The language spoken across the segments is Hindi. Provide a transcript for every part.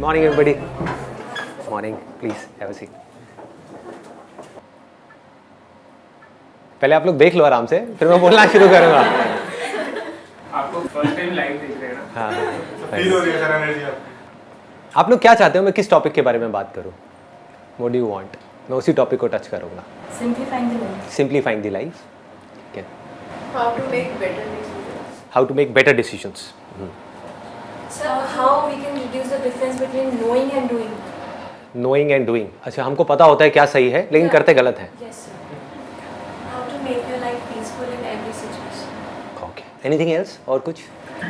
Morning, everybody. Morning. Please have a seat. पहले आप लोग देख लो आराम से, फिर मैं बोलना शुरू करूँगा। आपको फर्स्ट टाइम लाइव देख रहे हैं ना? हाँ। फील हो रही है सर एनर्जी आपकी। आप लोग क्या चाहते हो मैं किस टॉपिक के बारे में बात करूँ? What do you want? मैं उसी टॉपिक को टच करूँगा। Simplifying the life. Simplifying the life. Okay. How to make better decisions. How to make better decisions. So how we can reduce the difference between knowing and doing. Knowing and doing. अच्छा हमको पता होता है क्या सही है लेकिन करते गलत है. Yes sir. How to make your life peaceful in every situation. Okay. Anything else? और कुछ?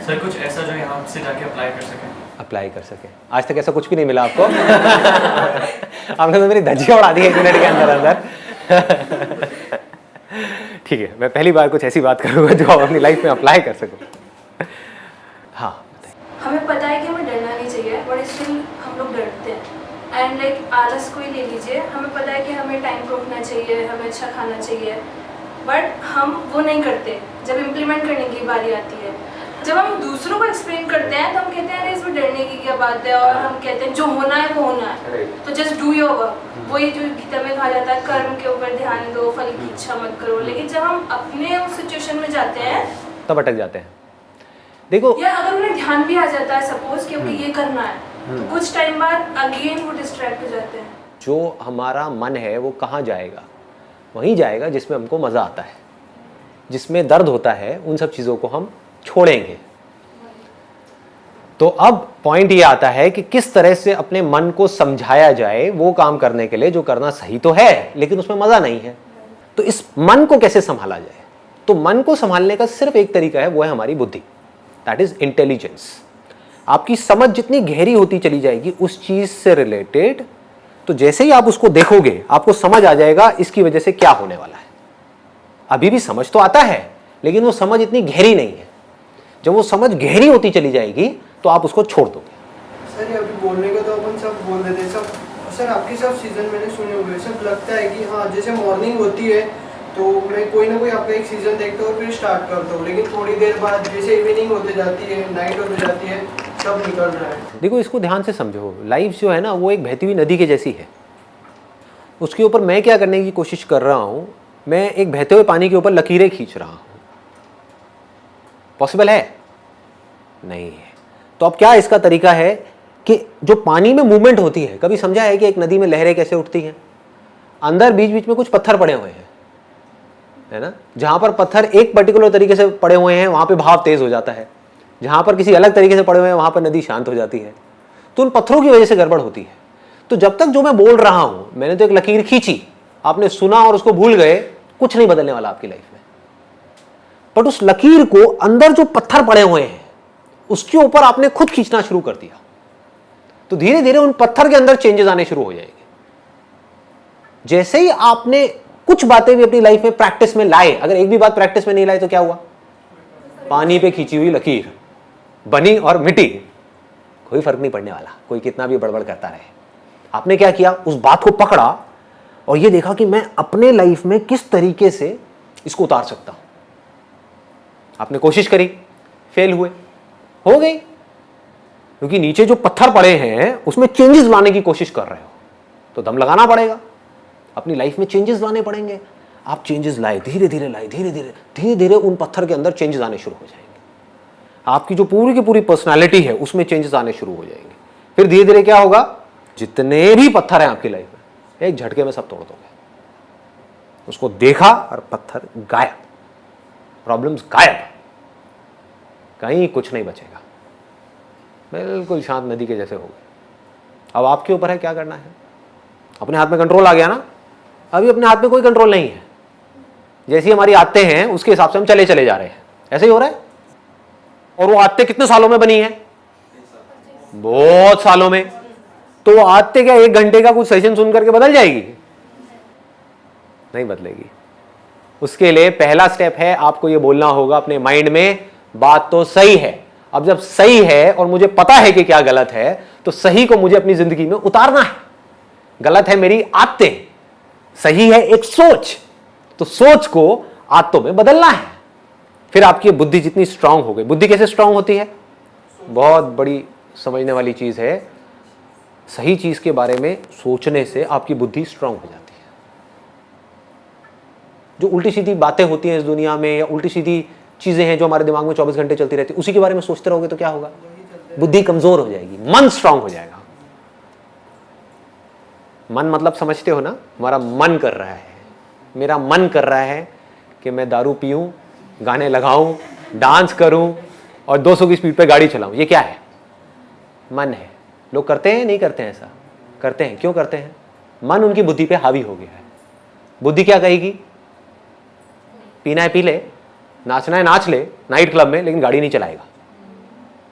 सर कुछ ऐसा जो यहाँ से जाके अप्लाई कर सकें। अप्लाई कर सके। आज तक ऐसा कुछ भी नहीं मिला आपको? आपने तो मेरी धज्जियाँ उड़ा दी 1 मिनट के अंदर अंदर। ठीक है, मैं पहली बार कुछ ऐसी बात करूँगा जो आप अपनी लाइफ में अप्लाई कर सको। हाँ बताइए। हमें पता है कि हमें डरना नहीं चाहिए, बट स्टिल हम लोग डरते हैं। एंड लाइक आलस को ही ले लीजिए, हमें पता है कि हमें टाइम को उठना चाहिए, हमें अच्छा खाना चाहिए, बट हम वो नहीं करते। जब इम्प्लीमेंट करने की बारी आती है, जब हम दूसरों को एक्सप्लेन करते हैं तो हम कहते हैं अरे इसमें डरने की क्या बात है, और हम कहते हैं जो होना है वो होना है, तो जस्ट डू योर वर्क। वही जो गीता में कहा जाता है कर्म के ऊपर ध्यान दो, फल की इच्छा मत करो। लेकिन जब हम अपने उस सिचुएशन में जाते हैं तब अटक जाते हैं। देखो या अगर उन्हें ध्यान भी आ जाता है सपोज कि अभी ये करना है, तो कुछ टाइम बाद अगेन वो डिस्ट्रैक्ट हो जाते हैं। जो हमारा मन है वो कहाँ जाएगा? वहीं जाएगा जिसमें हमको मज़ा आता है, जिसमें दर्द होता है, उन सब चीज़ों को हम छोड़ेंगे। तो अब पॉइंट ये आता है कि किस तरह से अपने मन को समझाया जाए वो काम करने के लिए जो करना सही तो है लेकिन उसमें मजा नहीं है। तो इस मन को कैसे संभाला जाए? तो मन को संभालने का सिर्फ एक तरीका है, वो है हमारी बुद्धि, दैट इज इंटेलिजेंस। आपकी समझ जितनी गहरी होती चली जाएगी उस चीज से रिलेटेड, तो जैसे ही आप उसको देखोगे आपको समझ आ जाएगा इसकी वजह से क्या होने वाला है। अभी भी समझ तो आता है लेकिन वो समझ इतनी गहरी नहीं है। जब वो समझ गहरी होती चली जाएगी तो आप उसको छोड़ दोगे। सर अभी बोलने को तो अपन सब बोल देते हैं सब। सर आपके सब सीजन मैंने सुने हुए, सब लगता है कि हाँ जैसे मॉर्निंग होती है तो मैं कोई ना कोई आपका एक सीजन देखता हूँ फिर स्टार्ट करता हूँ, लेकिन थोड़ी देर बाद जैसे इवनिंग होते जाती है, नाइट होते जाती है, सब निकल रहा है। देखो इसको ध्यान से समझो, लाइफ जो है ना वो एक बहती हुई नदी के जैसी है। उसके ऊपर मैं क्या करने की कोशिश कर रहा हूँ, मैं एक बहते हुए पानी के ऊपर लकीरें खींच रहा हूँ। पॉसिबल है? नहीं है। तो अब क्या इसका तरीका है कि जो पानी में मूवमेंट होती है, कभी समझा है कि एक नदी में लहरें कैसे उठती हैं? अंदर बीच बीच में कुछ पत्थर पड़े हुए हैं, है ना? जहां पर पत्थर एक पर्टिकुलर तरीके से पड़े हुए हैं वहां पे भाव तेज हो जाता है, जहां पर किसी अलग तरीके से पड़े हुए हैं वहां पर नदी शांत हो जाती है। तो उन पत्थरों की वजह से गड़बड़ होती है। तो जब तक जो मैं बोल रहा हूं, मैंने तो एक लकीर खींची, आपने सुना और उसको भूल गए, कुछ नहीं बदलने वाला आपकी लाइफ में। बट उस लकीर को अंदर जो पत्थर पड़े हुए हैं उसके ऊपर आपने खुद खींचना शुरू कर दिया, तो धीरे धीरे उन पत्थर के अंदर चेंजेस आने शुरू हो जाएंगे। जैसे ही आपने कुछ बातें भी अपनी लाइफ में प्रैक्टिस में लाए, अगर एक भी बात प्रैक्टिस में नहीं लाए तो क्या हुआ? पानी पे खींची हुई लकीर बनी और मिटी, कोई फर्क नहीं पड़ने वाला, कोई कितना भी बड़बड़ करता रहे। आपने क्या किया? उस बात को पकड़ा और ये देखा कि मैं अपने लाइफ में किस तरीके से इसको उतार सकता हूं। आपने कोशिश करी, फेल हुए, हो गई, क्योंकि नीचे जो पत्थर पड़े हैं उसमें चेंजेस लाने की कोशिश कर रहे हो, तो दम लगाना पड़ेगा, अपनी लाइफ में चेंजेस लाने पड़ेंगे। आप चेंजेस लाए, धीरे धीरे लाए, धीरे धीरे उन पत्थर के अंदर चेंजेस आने शुरू हो जाएंगे। आपकी जो पूरी की पूरी पर्सनालिटी है उसमें चेंजेस आने शुरू हो जाएंगे। फिर धीरे धीरे क्या होगा? जितने भी पत्थर हैं आपकी लाइफ में एक झटके में सब तोड़ दोगे। उसको देखा और पत्थर गायब, प्रॉब्लम्स गायब, कहीं कुछ नहीं बचेगा, बिल्कुल शांत नदी के जैसे हो गए। अब आपके ऊपर है क्या करना है। अपने हाथ में कंट्रोल आ गया ना? अभी अपने हाथ में कोई कंट्रोल नहीं है। जैसी हमारी आदतें हैं उसके हिसाब से हम चले जा रहे हैं, ऐसे ही हो रहा है। और वो आदतें कितने सालों में बनी है? बहुत सालों में। तो वो आदतें क्या 1 घंटे का कुछ सेशन सुन करके बदल जाएगी? नहीं बदलेगी। उसके लिए पहला स्टेप है, आपको ये बोलना होगा अपने माइंड में, बात तो सही है। अब जब सही है और मुझे पता है कि क्या गलत है, तो सही को मुझे अपनी जिंदगी में उतारना है। गलत है मेरी आदतें, सही है एक सोच, तो सोच को आदतों में बदलना है। फिर आपकी बुद्धि जितनी स्ट्रांग हो गई। बुद्धि कैसे स्ट्रांग होती है? बहुत बड़ी समझने वाली चीज है। सही चीज के बारे में सोचने से आपकी बुद्धि स्ट्रांग हो जाती है। जो उल्टी सीधी बातें होती हैं इस दुनिया में या उल्टी सीधी चीजें हैं जो हमारे दिमाग में 24 घंटे चलती रहती है, उसी के बारे में सोचते रहोगे तो क्या होगा? बुद्धि कमजोर हो जाएगी, मन स्ट्रांग हो जाएगा। मन मतलब समझते हो ना, हमारा मन कर रहा है, मेरा मन कर रहा है कि मैं दारू पीऊं, गाने लगाऊं, डांस करूं और 200 की स्पीड पे गाड़ी चलाऊं। ये क्या है? मन है। लोग करते हैं नहीं करते हैं? ऐसा करते हैं। क्यों करते हैं? मन उनकी बुद्धि पे हावी हो गया है। बुद्धि क्या कहेगी? पीना है पी ले, नाचना है नाच ले नाइट क्लब में, लेकिन गाड़ी नहीं चलाएगा।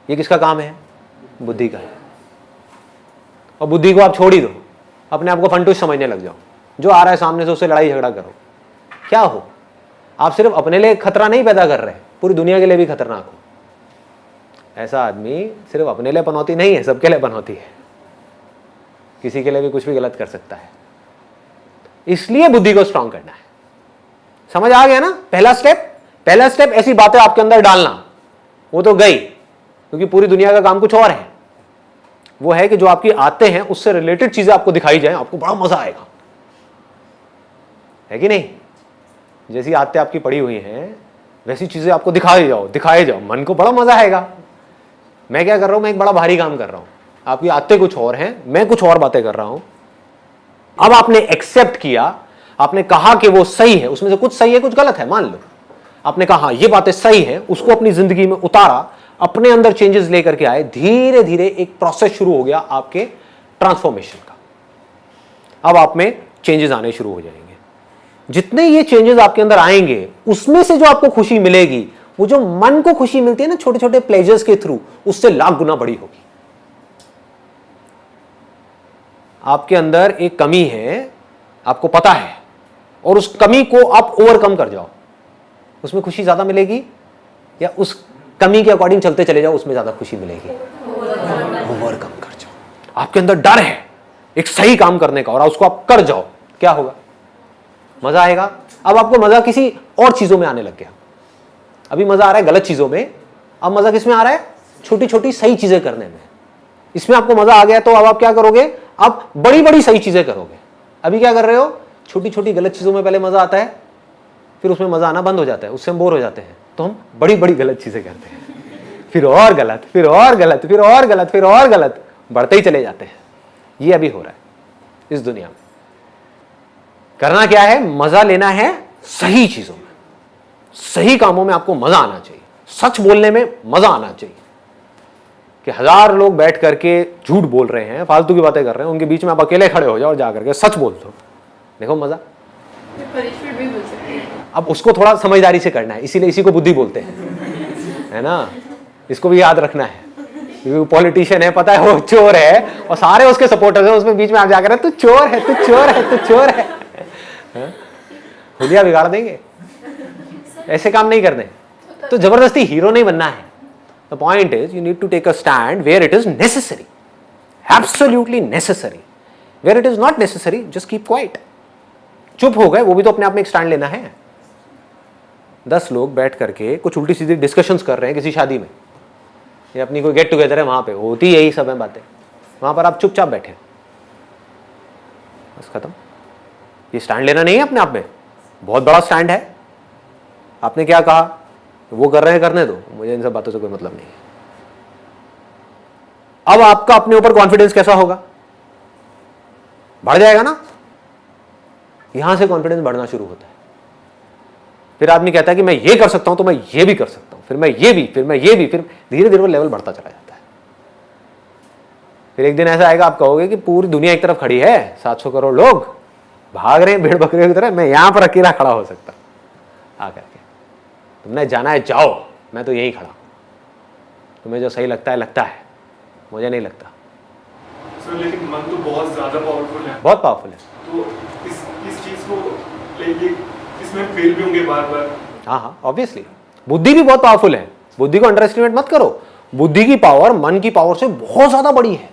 ये किसका काम है? बुद्धि का है। और बुद्धि को आप छोड़ ही दो, अपने आप को फंटूस समझने लग जाओ। जो आ रहा है सामने से उससे लड़ाई झगड़ा करो। क्या हो? आप सिर्फ अपने लिए खतरा नहीं पैदा कर रहे, पूरी दुनिया के लिए भी खतरनाक हो। ऐसा आदमी सिर्फ अपने लिए पनौती नहीं है, सबके लिए पनौती है। किसी के लिए भी कुछ भी गलत कर सकता है। इसलिए बुद्धि को स्ट्रांग करना है। समझ आ गया ना? पहला स्टेप ऐसी बातें आपके अंदर डालना। वो तो गई, क्योंकि पूरी दुनिया का काम कुछ और है। वो है कि जो आपकी आते हैं उससे रिलेटेड चीजें आपको दिखाई जाए, आपको बड़ा मजा आएगा, है कि नहीं? जैसी आते आपकी पड़ी हुई हैं वैसी चीजें आपको दिखाए जाओ, मन को बड़ा मजा आएगा। मैं क्या कर रहा हूं? मैं एक बड़ा भारी काम कर रहा हूं, आपकी आते कुछ और हैं, मैं कुछ और बातें कर रहा हूं। अब आपने एक्सेप्ट किया, आपने कहा कि वो सही है, उसमें से कुछ सही है कुछ गलत है, मान लो। आपने कहा ये बातें सही है, उसको अपनी जिंदगी में उतारा, अपने अंदर चेंजेस लेकर के आए, धीरे धीरे एक प्रोसेस शुरू हो गया आपके ट्रांसफॉर्मेशन का। अब आप में चेंजेस आने शुरू हो जाएंगे। जितने ये चेंजेस आपके अंदर आएंगे, उसमें से जो आपको खुशी मिलेगी, वो जो मन को खुशी मिलती है ना छोटे छोटे प्लेजर्स के थ्रू, उससे लाख गुना बड़ी होगी। आपके अंदर एक कमी है, आपको पता है, और उस कमी को आप ओवरकम कर जाओ, उसमें खुशी ज्यादा मिलेगी, या उस कमी के अकॉर्डिंग चलते चले जाओ, उसमें ज्यादा खुशी मिलेगी? ओवरकम कर जाओ। आपके अंदर डर है एक सही काम करने का, और उसको आप कर जाओ, क्या होगा? मजा आएगा। अब आपको मजा किसी और चीजों में आने लग गया। अभी मजा आ रहा है गलत चीजों में, अब मजा किस में आ रहा है? छोटी छोटी सही चीजें करने में। इसमें आपको मजा आ गया तो अब आप क्या करोगे? आप बड़ी बड़ी सही चीजें करोगे। अभी क्या कर रहे हो? छोटी छोटी गलत चीजों में पहले मजा आता है, फिर उसमें मजा आना बंद हो जाता है, उससे हम बोर हो जाते हैं, तो हम बड़ी बड़ी गलत चीजें करते हैं, फिर और गलत, फिर और गलत, फिर और गलत, फिर और गलत, बढ़ते ही चले जाते हैं। ये अभी हो रहा है इस दुनिया में। करना क्या है? मजा लेना है सही चीजों में, सही कामों में आपको मजा आना चाहिए। सच बोलने में मजा आना चाहिए। कि 1000 लोग बैठ करके झूठ बोल रहे हैं, फालतू की बातें कर रहे हैं, उनके बीच में आप अकेले खड़े हो जाओ और जाकर के सच बोल दो, देखो मजा। पनिशमेंट भी मिल सकती है। अब उसको थोड़ा समझदारी से करना है, इसीलिए इसी को बुद्धि बोलते हैं, है ना? इसको भी याद रखना है। क्योंकि पॉलिटिशियन है, पता है वो चोर है, और सारे उसके सपोर्टर्स हैं, उसमें बीच में आप जाकर तू चोर है, तू चोर है, तू चोर है, हुलिया बिगाड़ देंगे। ऐसे काम नहीं करने। तो जबरदस्ती हीरो नहीं बनना है। The point is you need to take a stand where it is necessary, absolutely necessary. Where it is not necessary, just keep quiet. चुप हो गए, वो भी तो अपने आप में एक स्टैंड लेना है। 10 लोग बैठ करके कुछ उल्टी सीधी डिस्कशंस कर रहे हैं किसी शादी में, या अपनी कोई गेट टुगेदर है, वहां पे होती यही सब है बातें, वहां पर आप चुपचाप बैठे, बस खत्म। ये स्टैंड लेना नहीं है अपने आप में, बहुत बड़ा स्टैंड है। आपने क्या कहा? वो कर रहे हैं, करने दो, मुझे इन सब बातों से कोई मतलब नहीं है। अब आपका अपने ऊपर कॉन्फिडेंस कैसा होगा? बढ़ जाएगा ना? यहां से कॉन्फिडेंस बढ़ना शुरू होता है। फिर आदमी कहता है कि मैं ये कर सकता हूं तो मैं ये भी कर सकता हूं, फिर मैं ये भी, फिर मैं ये भी, फिर धीरे धीरे वो लेवल बढ़ता चला जाता है। फिर एक दिन ऐसा आएगा, आप कहोगे कि पूरी दुनिया एक तरफ खड़ी है, 700 करोड़ लोग भाग रहे हैं भेड़ बकरियों की तरह, मैं यहां पर अकेला खड़ा हो सकता आकर के। तुमने जाना है जाओ, मैं तो यही खड़ा। तुम्हें जो सही लगता है लगता है, मुझे नहीं लगता। सर लेकिन मन तो बहुत ज्यादा पावरफुल है। बहुत पावरफुल है। तो इस चीज को लेके इसमें फेल भी होंगे बार बार। हाँ, ऑब्वियसली। बुद्धि भी बहुत पावरफुल है, बुद्धि को अंडर एस्टिमेट मत करो। बुद्धि की पावर मन की पावर से बहुत ज्यादा बड़ी है।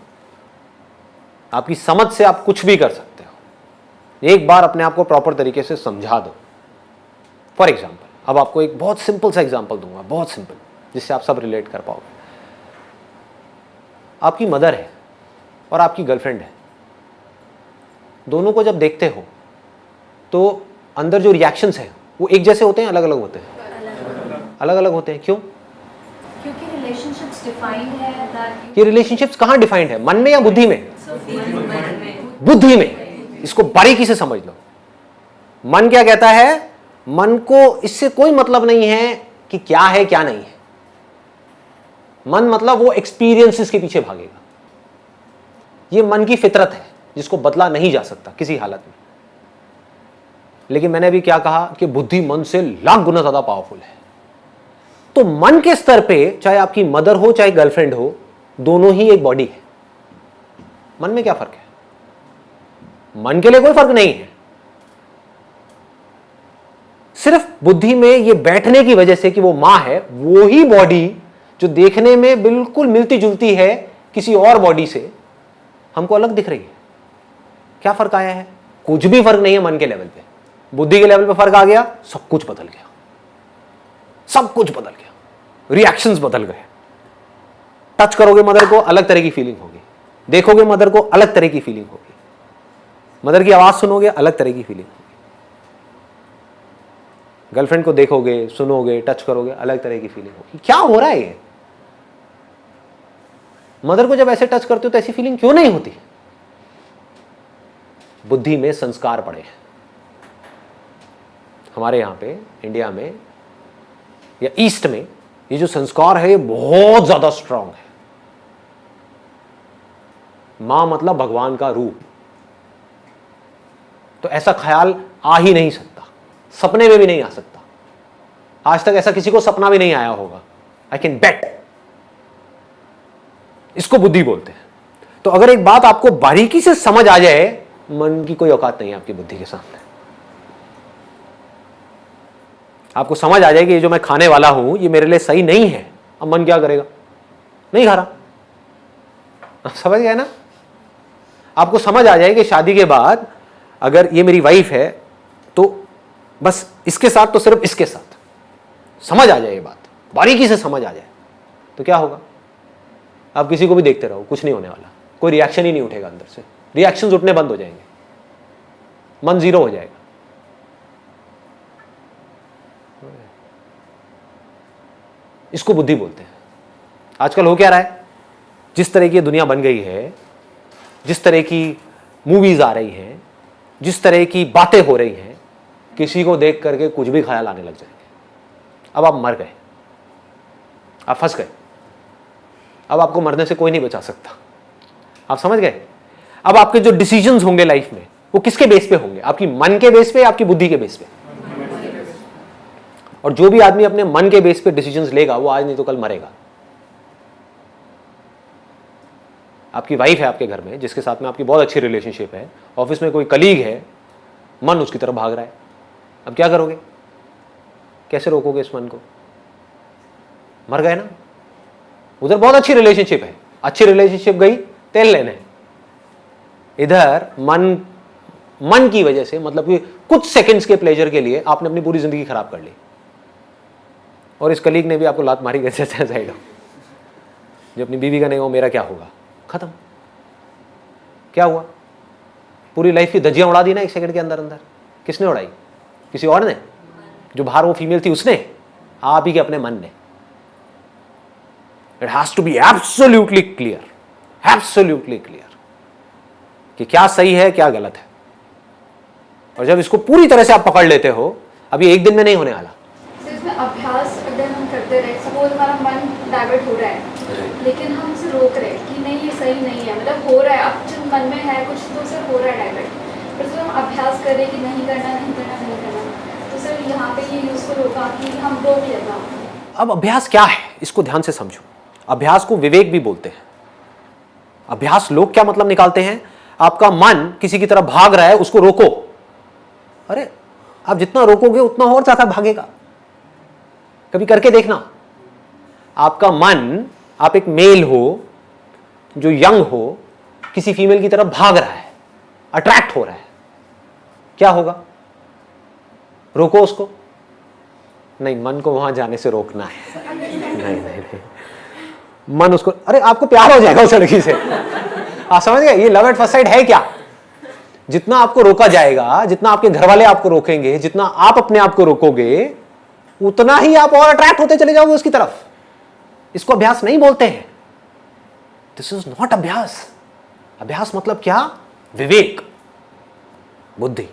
आपकी समझ से आप कुछ भी कर सकते हो। एक बार अपने आप को प्रॉपर तरीके से समझा दो। फॉर एग्जाम्पल, अब आपको एक बहुत सिंपल सा एग्जाम्पल दूंगा, बहुत सिंपल, जिससे आप सब रिलेट कर पाओगे। आपकी मदर है और आपकी गर्लफ्रेंड है, दोनों को जब देखते हो तो अंदर जो रिएक्शंस हैं वो एक जैसे होते हैं, अलग अलग होते हैं? अलग अलग होते हैं। क्यों? क्योंकि रिलेशनशिप्स डिफाइंड है दैट ये रिलेशनशिप्स कहाँ डिफाइंड है, मन में या बुद्धि में? बुद्धि में। इसको बारीकी से समझ लो। मन क्या कहता है? मन को इससे कोई मतलब नहीं है कि क्या है क्या नहीं है। मन मतलब वो एक्सपीरियंसेस के पीछे भागेगा। ये मन की फितरत है जिसको बदला नहीं जा सकता किसी हालत में। लेकिन मैंने अभी क्या कहा कि बुद्धि मन से लाख गुना ज्यादा पावरफुल है। तो मन के स्तर पे चाहे आपकी मदर हो चाहे गर्लफ्रेंड हो, दोनों ही एक बॉडी है। मन में क्या फर्क है? मन के लिए कोई फर्क नहीं है। सिर्फ बुद्धि में ये बैठने की वजह से कि वो मां है, वो ही बॉडी जो देखने में बिल्कुल मिलती जुलती है किसी और बॉडी से, हमको अलग दिख रही है। क्या फर्क आया है? कुछ भी फर्क नहीं है। मन के लेवल पे, बुद्धि के लेवल पे फर्क आ गया, सब कुछ बदल गया। सब कुछ बदल गया, रिएक्शंस बदल गए। टच करोगे मदर को, अलग तरह की फीलिंग होगी। देखोगे मदर को, अलग तरह की फीलिंग होगी। मदर की आवाज सुनोगे, अलग तरह की फीलिंग होगी। गर्लफ्रेंड को देखोगे, सुनोगे, टच करोगे, अलग तरह की फीलिंग होगी। क्या हो रहा है ये? मदर को जब ऐसे टच करते हो तो ऐसी फीलिंग क्यों नहीं होती? बुद्धि में संस्कार पड़े हैं। हमारे यहां पे इंडिया में या ईस्ट में ये जो संस्कार है ये बहुत ज्यादा स्ट्रांग है। मां मतलब भगवान का रूप, तो ऐसा ख्याल आ ही नहीं सकता, सपने में भी नहीं आ सकता। आज तक ऐसा किसी को सपना भी नहीं आया होगा, आई कैन बेट। इसको बुद्धि बोलते हैं। तो अगर एक बात आपको बारीकी से समझ आ जाए, मन की कोई औकात नहीं है आपकी बुद्धि के सामने। आपको समझ आ जाए कि ये जो मैं खाने वाला हूं ये मेरे लिए सही नहीं है, अब मन क्या करेगा? नहीं खा रहा। आप समझ गए ना? आपको समझ आ जाए कि शादी के बाद अगर ये मेरी वाइफ है तो बस इसके साथ, तो सिर्फ इसके साथ। समझ आ जाए ये बात, बारीकी से समझ आ जाए, तो क्या होगा? आप किसी को भी देखते रहो, कुछ नहीं होने वाला, कोई रिएक्शन ही नहीं उठेगा अंदर से। रिएक्शंस उठने बंद हो जाएंगे, मन जीरो हो जाएगा। इसको बुद्धि बोलते हैं। आजकल हो क्या रहा है? जिस तरह की दुनिया बन गई है, जिस तरह की मूवीज आ रही हैं, जिस तरह की बातें हो रही हैं, किसी को देख करके कुछ भी ख्याल आने लग जाएंगे। अब आप मर गए, आप फंस गए। अब आपको मरने से कोई नहीं बचा सकता। आप समझ गए? अब आपके जो डिसीजंस होंगे लाइफ में वो किसके बेस पे होंगे? आपकी मन के बेस पे, आपकी बुद्धि के बेस पे? और जो भी आदमी अपने मन के बेस पे डिसीजंस लेगा वो आज नहीं तो कल मरेगा। आपकी वाइफ है आपके घर में जिसके साथ में आपकी बहुत अच्छी रिलेशनशिप है, ऑफिस में कोई कलीग है, मन उसकी तरफ भाग रहा है। अब क्या करोगे? कैसे रोकोगे इस मन को? मर गए ना। उधर बहुत अच्छी रिलेशनशिप है, अच्छी रिलेशनशिप गई तेल लेने। इधर मन की वजह से, मतलब कि कुछ सेकंड्स के प्लेजर के लिए आपने अपनी पूरी जिंदगी खराब कर ली। और इस कलीग ने भी आपको लात मारी कैसे साइड हो। जो अपनी बीवी का नहीं हो, मेरा क्या होगा? खत्म। क्या हुआ? पूरी लाइफ की धज्जियां उड़ा दी ना एक सेकंड के अंदर अंदर। किसने उड़ाई? किसी और ने? जो बाहर वो फीमेल थी उसने? आप ही के अपने मन ने। It has to be absolutely clear, absolutely clear कि क्या सही है क्या गलत है। और जब इसको पूरी तरह से आप पकड़ लेते हो, अब ये एक दिन में नहीं होने वाला। इसमें अभ्यास अगर हम करते रहे, सपोज हमारा मन डाइवर्ट हो रहा है लेकिन हम उसे रोक रहे हैं कि नहीं ये सही नहीं है, मतलब हो रहा है, अब जो मन में है कुछ तो उसे हो रहा है डाइवर्ट, पर जब हम अभ्यास कर रहे हैं कि नहीं करना नहीं करना नहीं करना, तो सर यहाँ पे ये यूजफुल होगा कि हम रोक लेना। अब अभ्यास क्या है इसको ध्यान से समझो। अभ्यास को विवेक भी बोलते हैं। अभ्यास लोग क्या मतलब निकालते हैं? आपका मन किसी की तरफ भाग रहा है, उसको रोको। अरे आप जितना रोकोगे उतना और ज्यादा भागेगा। कभी करके देखना। आपका मन, आप एक मेल हो जो यंग हो, किसी फीमेल की तरफ भाग रहा है, अट्रैक्ट हो रहा है, क्या होगा? रोको उसको? नहीं, मन को वहां जाने से रोकना है। नहीं, मन उसको, अरे आपको प्यार हो जाएगा उस लड़की से, आप समझ गए? ये लव एट फर्स्ट साइट है क्या? जितना आपको रोका जाएगा, जितना आपके घर वाले आपको रोकेंगे, जितना आप अपने आप को रोकोगे, उतना ही आप और अट्रैक्ट होते चले जाओगे उसकी तरफ। इसको अभ्यास नहीं बोलते हैं। दिस इज नॉट अभ्यास। अभ्यास मतलब क्या? विवेक, बुद्धि।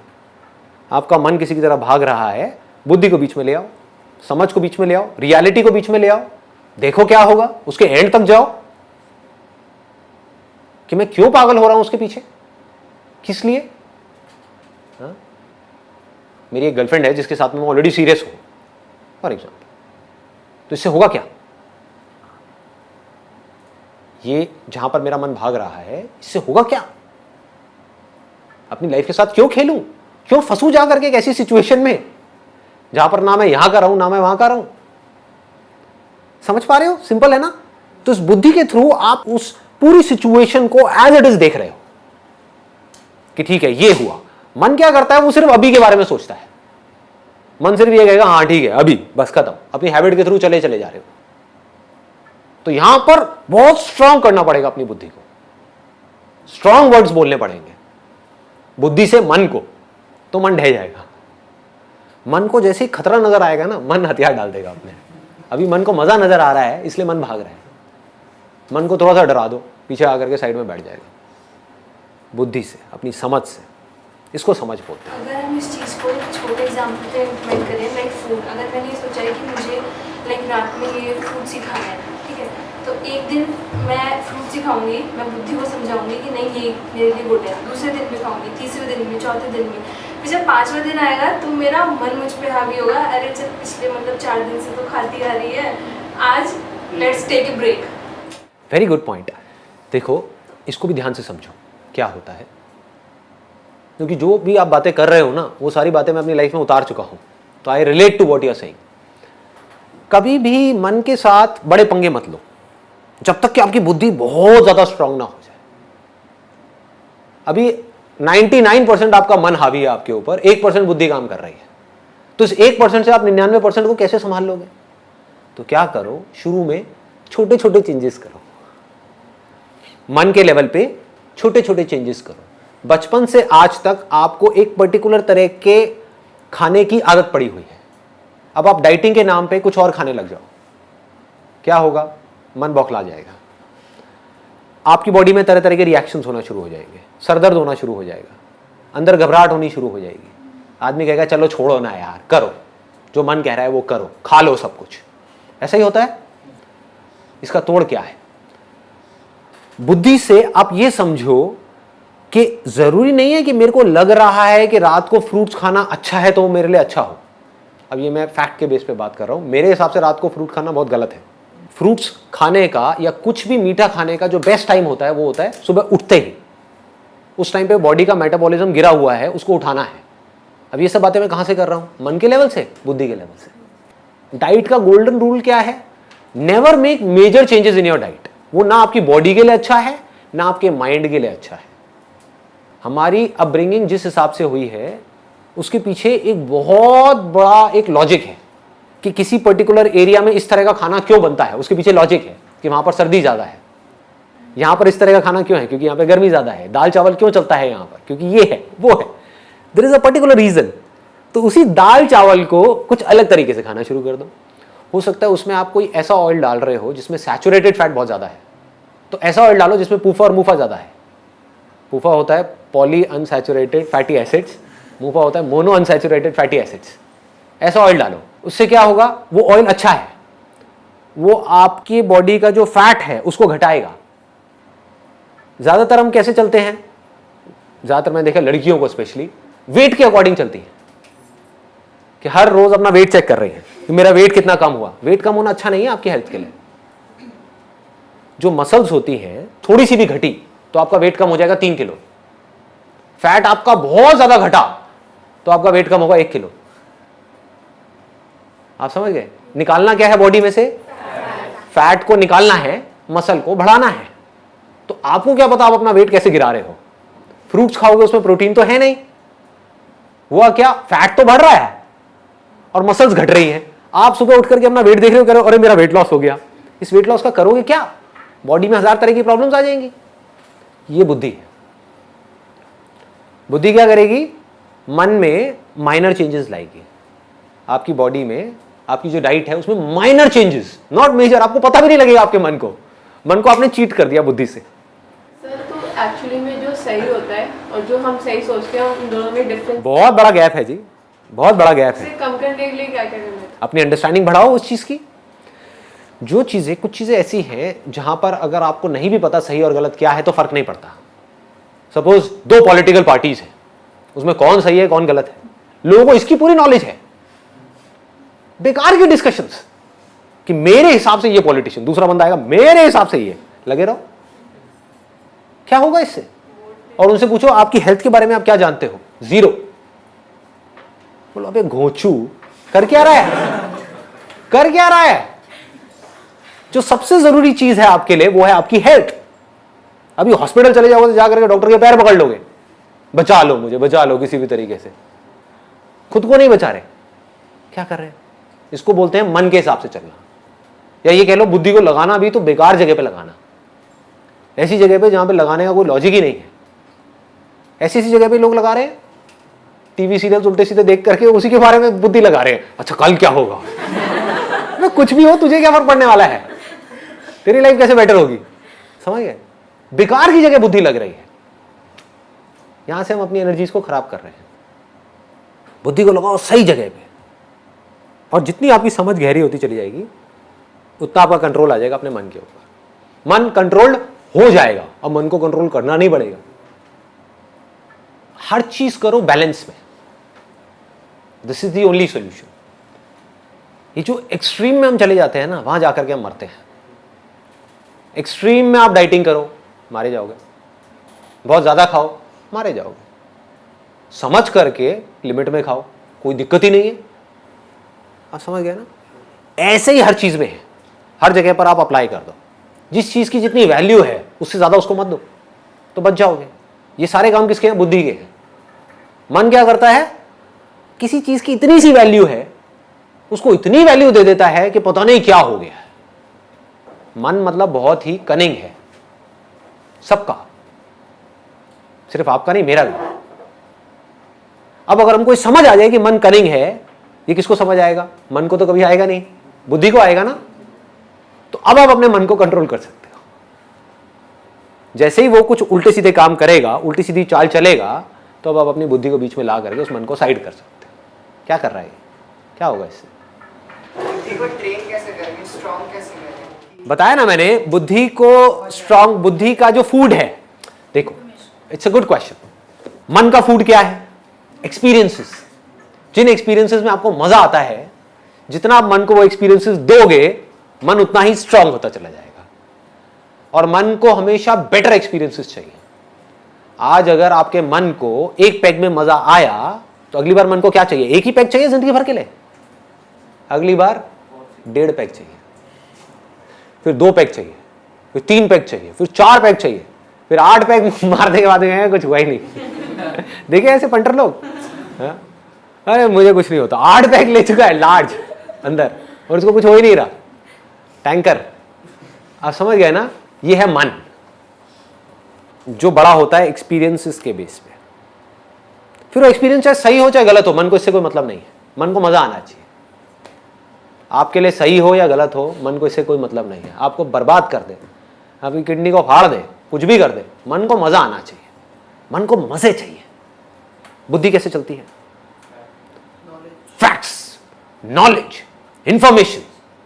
आपका मन किसी की तरह भाग रहा है, बुद्धि को बीच में ले आओ, समझ को बीच में ले आओ, रियलिटी को बीच में ले आओ, देखो क्या होगा, उसके एंड तक जाओ कि मैं क्यों पागल हो रहा हूं उसके पीछे, किस लिए। हाँ? मेरी एक गर्लफ्रेंड है जिसके साथ में मैं ऑलरेडी सीरियस हूं फॉर एग्जाम्पल, तो इससे होगा क्या? ये जहां पर मेरा मन भाग रहा है, इससे होगा क्या? अपनी लाइफ के साथ क्यों खेलूं, क्यों फंसू जा करके एक ऐसी सिचुएशन में जहां पर ना मैं यहां का रहूं ना मैं वहां का रहूं। समझ पा रहे हो? सिंपल है ना? तो इस बुद्धि के थ्रू आप उस पूरी सिचुएशन को एज इट इज देख रहे हो कि ठीक है ये हुआ। मन क्या करता है? वो सिर्फ अभी के बारे में सोचता है। मन सिर्फ ये कहेगा हाँ ठीक है अभी, बस खत्म। अपनी हैबिट के थ्रू चले चले जा रहे हो। तो यहां पर बहुत स्ट्रांग करना पड़ेगा अपनी बुद्धि को, स्ट्रांग वर्ड्स बोलने पड़ेंगे बुद्धि से मन को, तो मन ढह जाएगा। मन को जैसे ही खतरा नजर आएगा ना, मन हथियार डाल देगा अपने। अभी मन को मजा नजर आ रहा है इसलिए मन भाग रहा है। मन को थोड़ा सा डरा दो, पीछे आकर के साइड में बैठ जाएगा। बुद्धि से, अपनी समझ से, इसको समझ बोलते हैं। अगर हम इस चीज़ को एक छोटे एग्जाम्पल पे इम्प्लीमेंट करें, लाइक फूड, अगर मैंने ये सोचा है कि मुझे लाइक रात में ये फ्रूट्स ही खाना है, ठीक है, तो एक दिन मैं फ्रूट्स ही खाऊंगी, मैं बुद्धि को समझाऊंगी कि नहीं ये मेरे लिए गुड है, दूसरे दिन भी खाऊंगी, तीसरे दिन भी, चौथे दिन भी, फिर जब 5वां दिन आएगा तो मेरा मन मुझ पे हावी होगा, अरे चल पिछले मतलब 4 दिन से तो खाती आ रही है, आज let's take a break. Very good point. देखो इसको भी ध्यान से समझो क्या होता है, क्योंकि जो भी आप बातें कर रहे हो ना, वो सारी बातें मैं अपनी लाइफ में उतार चुका हूं, तो I relate to what you are saying. कभी भी मन के साथ बड़े पंगे मत लो जब तक कि आपकी बुद्धि बहुत ज्यादा स्ट्रांग ना हो जाए। अभी 99% आपका मन हावी है आपके ऊपर, 1% बुद्धि काम कर रही है, तो इस 1% से आप 99% को कैसे संभाल लोगे? तो क्या करो, शुरू में छोटे छोटे चेंजेस करो, मन के लेवल पे छोटे छोटे चेंजेस करो। बचपन से आज तक आपको एक पर्टिकुलर तरह के खाने की आदत पड़ी हुई है, अब आप डाइटिंग के नाम पे कुछ और खाने लग जाओ, क्या होगा? मन बौखला जाएगा, आपकी बॉडी में तरह तरह के रिएक्शंस होना शुरू हो जाएंगे, सरदर्द होना शुरू हो जाएगा, अंदर घबराहट होनी शुरू हो जाएगी। आदमी कहेगा चलो छोड़ो ना यार, करो जो मन कह रहा है वो करो, खा लो सब कुछ। ऐसा ही होता है। इसका तोड़ क्या है? बुद्धि से आप ये समझो कि जरूरी नहीं है कि मेरे को लग रहा है कि रात को फ्रूट्स खाना अच्छा है तो वो मेरे लिए अच्छा हो। अब ये मैं फैक्ट के बेस पे बात कर रहा हूं, मेरे हिसाब से रात को फ्रूट खाना बहुत गलत है। फ्रूट्स खाने का या कुछ भी मीठा खाने का जो बेस्ट टाइम होता है वो होता है सुबह उठते ही। उस टाइम पे बॉडी का मेटाबॉलिज्म गिरा हुआ है, उसको उठाना है। अब ये सब बातें मैं कहां से कर रहा हूं? मन के लेवल से, बुद्धि के लेवल से। डाइट का गोल्डन रूल क्या है? Never make major changes in your diet. वो ना आपकी बॉडी के लिए अच्छा है ना आपके माइंड के लिए अच्छा है। हमारी अपब्रिंगिंग जिस हिसाब से हुई है उसके पीछे एक बहुत बड़ा एक लॉजिक है कि किसी पर्टिकुलर एरिया में इस तरह का खाना क्यों बनता है। उसके पीछे लॉजिक है कि वहां पर सर्दी ज्यादा है, यहां पर इस तरह का खाना क्यों है क्योंकि यहां पर गर्मी ज्यादा है। दाल चावल क्यों चलता है यहां पर क्योंकि ये है वो है। There is a particular reason. तो उसी दाल चावल को कुछ अलग तरीके से खाना शुरू कर दो। हो सकता है उसमें आप कोई ऐसा ऑयल डाल रहे हो जिसमें सैचुरेटेड फैट बहुत ज्यादा है, तो ऐसा ऑयल डालो जिसमें पूफा और मुफा ज्यादा है। पूफा होता है पॉली अनसैचुरेटेड फैटी एसिड्स, मुफा होता है मोनो अनसैचुरेटेड फैटी एसिड्स। ऐसा ऑयल डालो, उससे क्या होगा? वो ऑयल अच्छा है, वो आपकी बॉडी का जो फैट है उसको घटाएगा। ज्यादातर हम कैसे चलते हैं? ज्यादातर मैंने देखा लड़कियों को स्पेशली वेट के अकॉर्डिंग चलती है कि हर रोज अपना वेट चेक कर रही है कि मेरा वेट कितना कम हुआ। वेट कम होना अच्छा नहीं है आपकी हेल्थ के लिए। जो मसल्स होती हैं थोड़ी सी भी घटी तो आपका वेट कम हो जाएगा 3 किलो। फैट आपका बहुत ज्यादा घटा तो आपका वेट कम होगा 1 किलो। आप समझ गए? निकालना क्या है बॉडी में से? फैट को निकालना है, मसल को बढ़ाना है। तो आपको क्या पता आप अपना वेट कैसे गिरा रहे हो? फ्रूट्स खाओगे उसमें प्रोटीन तो है नहीं, हुआ क्या? फैट तो बढ़ रहा है और मसल्स घट रही हैं। आप सुबह उठ करके अपना वेट देख रहे हो, कह रहे हो अरे मेरा वेट लॉस हो गया। इस वेट लॉस का करोगे क्या? बॉडी में 1000 तरह की प्रॉब्लम्स आ जाएंगी। ये बुद्धि है। बुद्धि क्या करेगी? मन में माइनर चेंजेस लाएगी। आपकी बॉडी में आपकी जो डाइट है उसमें माइनर चेंजेस, नॉट मेजर। आपको पता भी नहीं लगेगा आपके मन को आपने चीट कर दिया बुद्धि से। सर तो एक्चुअली में जो सही होता है और जो हम सही सोचते हैं उन दोनों में डिफरेंस बहुत बड़ा गैप है जी, बहुत बड़ा गैप है। से कम करने के लिए क्या क्या करना है? अपनी अंडरस्टैंडिंग बढ़ाओ उस चीज की। जो चीजें, कुछ चीजें ऐसी हैं जहां पर अगर आपको नहीं भी पता सही और गलत क्या है तो फर्क नहीं पड़ता। सपोज 2 पॉलिटिकल पार्टीज हैं, उसमें कौन सही है कौन गलत है, लोगों को इसकी पूरी नॉलेज है। बेकार की डिस्कशंस कि मेरे हिसाब से ये पॉलिटिशियन, दूसरा बंदा आएगा मेरे हिसाब से ये, लगे रहो। क्या होगा इससे? और उनसे पूछो आपकी हेल्थ के बारे में आप क्या जानते हो? 0। बोलो अबे घोंचू, कर क्या रहा है, कर क्या रहा है? जो सबसे जरूरी चीज है आपके लिए वो है आपकी हेल्थ। अभी हॉस्पिटल चले जाओगे तो जाकर के डॉक्टर के पैर पकड़ लोगे, बचा लो मुझे, बचा लो किसी भी तरीके से। खुद को नहीं बचा रहे, क्या कर रहे हैं? इसको बोलते हैं मन के हिसाब से चलना, या ये कह लो बुद्धि को लगाना भी तो बेकार जगह पे लगाना, ऐसी जगह पे जहां पे लगाने का कोई लॉजिक ही नहीं है। ऐसी ऐसी जगह पे लोग लगा रहे हैं, टीवी सीरियल उल्टे सीधे देख करके उसी के बारे में बुद्धि लगा रहे हैं। अच्छा कल क्या होगा? कुछ भी हो, तुझे क्या फर्क पड़ने वाला है? तेरी लाइफ कैसे बेटर होगी? समझ गए? बेकार की जगह बुद्धि लग रही है, यहां से हम अपनी एनर्जीज को खराब कर रहे हैं। बुद्धि को लगाओ सही जगह पे, और जितनी आपकी समझ गहरी होती चली जाएगी उतना आपका कंट्रोल आ जाएगा अपने मन के ऊपर। मन कंट्रोल्ड हो जाएगा, अब मन को कंट्रोल करना नहीं पड़ेगा। हर चीज करो बैलेंस में, this is the only solution. ये जो एक्सट्रीम में हम चले जाते हैं ना, वहां जाकर के हम मरते हैं। एक्सट्रीम में आप डाइटिंग करो, मारे जाओगे। बहुत ज्यादा खाओ, मारे जाओगे। समझ करके लिमिट में खाओ, कोई दिक्कत ही नहीं है। आप समझ गए ना? ऐसे ही हर चीज में है, हर जगह पर आप अप्लाई कर दो। जिस चीज की जितनी वैल्यू है उससे ज्यादा उसको मत दो, तो बच जाओगे। ये सारे काम किसके हैं? बुद्धि के हैं। मन क्या करता है? किसी चीज की इतनी सी वैल्यू है, उसको इतनी वैल्यू दे देता है कि पता नहीं क्या हो गया है। मन मतलब बहुत ही कनिंग है, सबका, सिर्फ आपका नहीं, मेरा भी। अब अगर हमको समझ आ जाए कि मन कनिंग है, ये किसको समझ आएगा? मन को तो कभी आएगा नहीं, बुद्धि को आएगा ना। तो अब आप अपने मन को कंट्रोल कर सकते हो। जैसे ही वो कुछ उल्टे सीधे काम करेगा, उल्टी सीधी चाल चलेगा, तो अब आप अपनी बुद्धि को बीच में ला करके उस मन को साइड कर सकते हो। क्या कर रहा है? क्या होगा इससे? बुद्धि को ट्रेन कैसे करेंगे, स्ट्रॉन्ग कैसे करेंगे? बताया ना मैंने, बुद्धि को स्ट्रॉन्ग, बुद्धि का जो फूड है, देखो इट्स अ गुड क्वेश्चन। मन का फूड क्या है? एक्सपीरियंसेस। जिन एक्सपीरियंसेस में आपको मजा आता है, जितना आप मन को वो एक्सपीरियंसेस दोगे, मन उतना ही स्ट्रांग होता चला जाएगा। और मन को हमेशा बेटर एक्सपीरियंसेस चाहिए। आज अगर आपके मन को एक पैग में मजा आया, तो अगली बार मन को क्या चाहिए? एक ही पैग चाहिए जिंदगी भर के लिए? अगली बार 1.5 पैग चाहिए, फिर 2 पैग चाहिए, फिर 3 पैग चाहिए, फिर 4 पैग चाहिए, फिर 8 पैग मारने के बाद कुछ हुआ ही नहीं। देखिए ऐसे पंटर लोग, अरे मुझे कुछ नहीं होता, 8 पैग ले चुका है लार्ज अंदर, और उसको कुछ हो ही नहीं रहा, टैंकर। आप समझ गए ना? ये है मन, जो बड़ा होता है एक्सपीरियंसेस के बेस पे। फिर वो एक्सपीरियंस चाहे सही हो चाहे गलत हो, मन को इससे कोई मतलब नहीं है। मन को मजा आना चाहिए। आपके लिए सही हो या गलत हो, मन को इससे कोई मतलब नहीं है। आपको बर्बाद कर दे, आपकी किडनी को फाड़ दे, कुछ भी कर दे, मन को मजा आना चाहिए। मन को मजे चाहिए। बुद्धि कैसे चलती है? Facts, knowledge, information.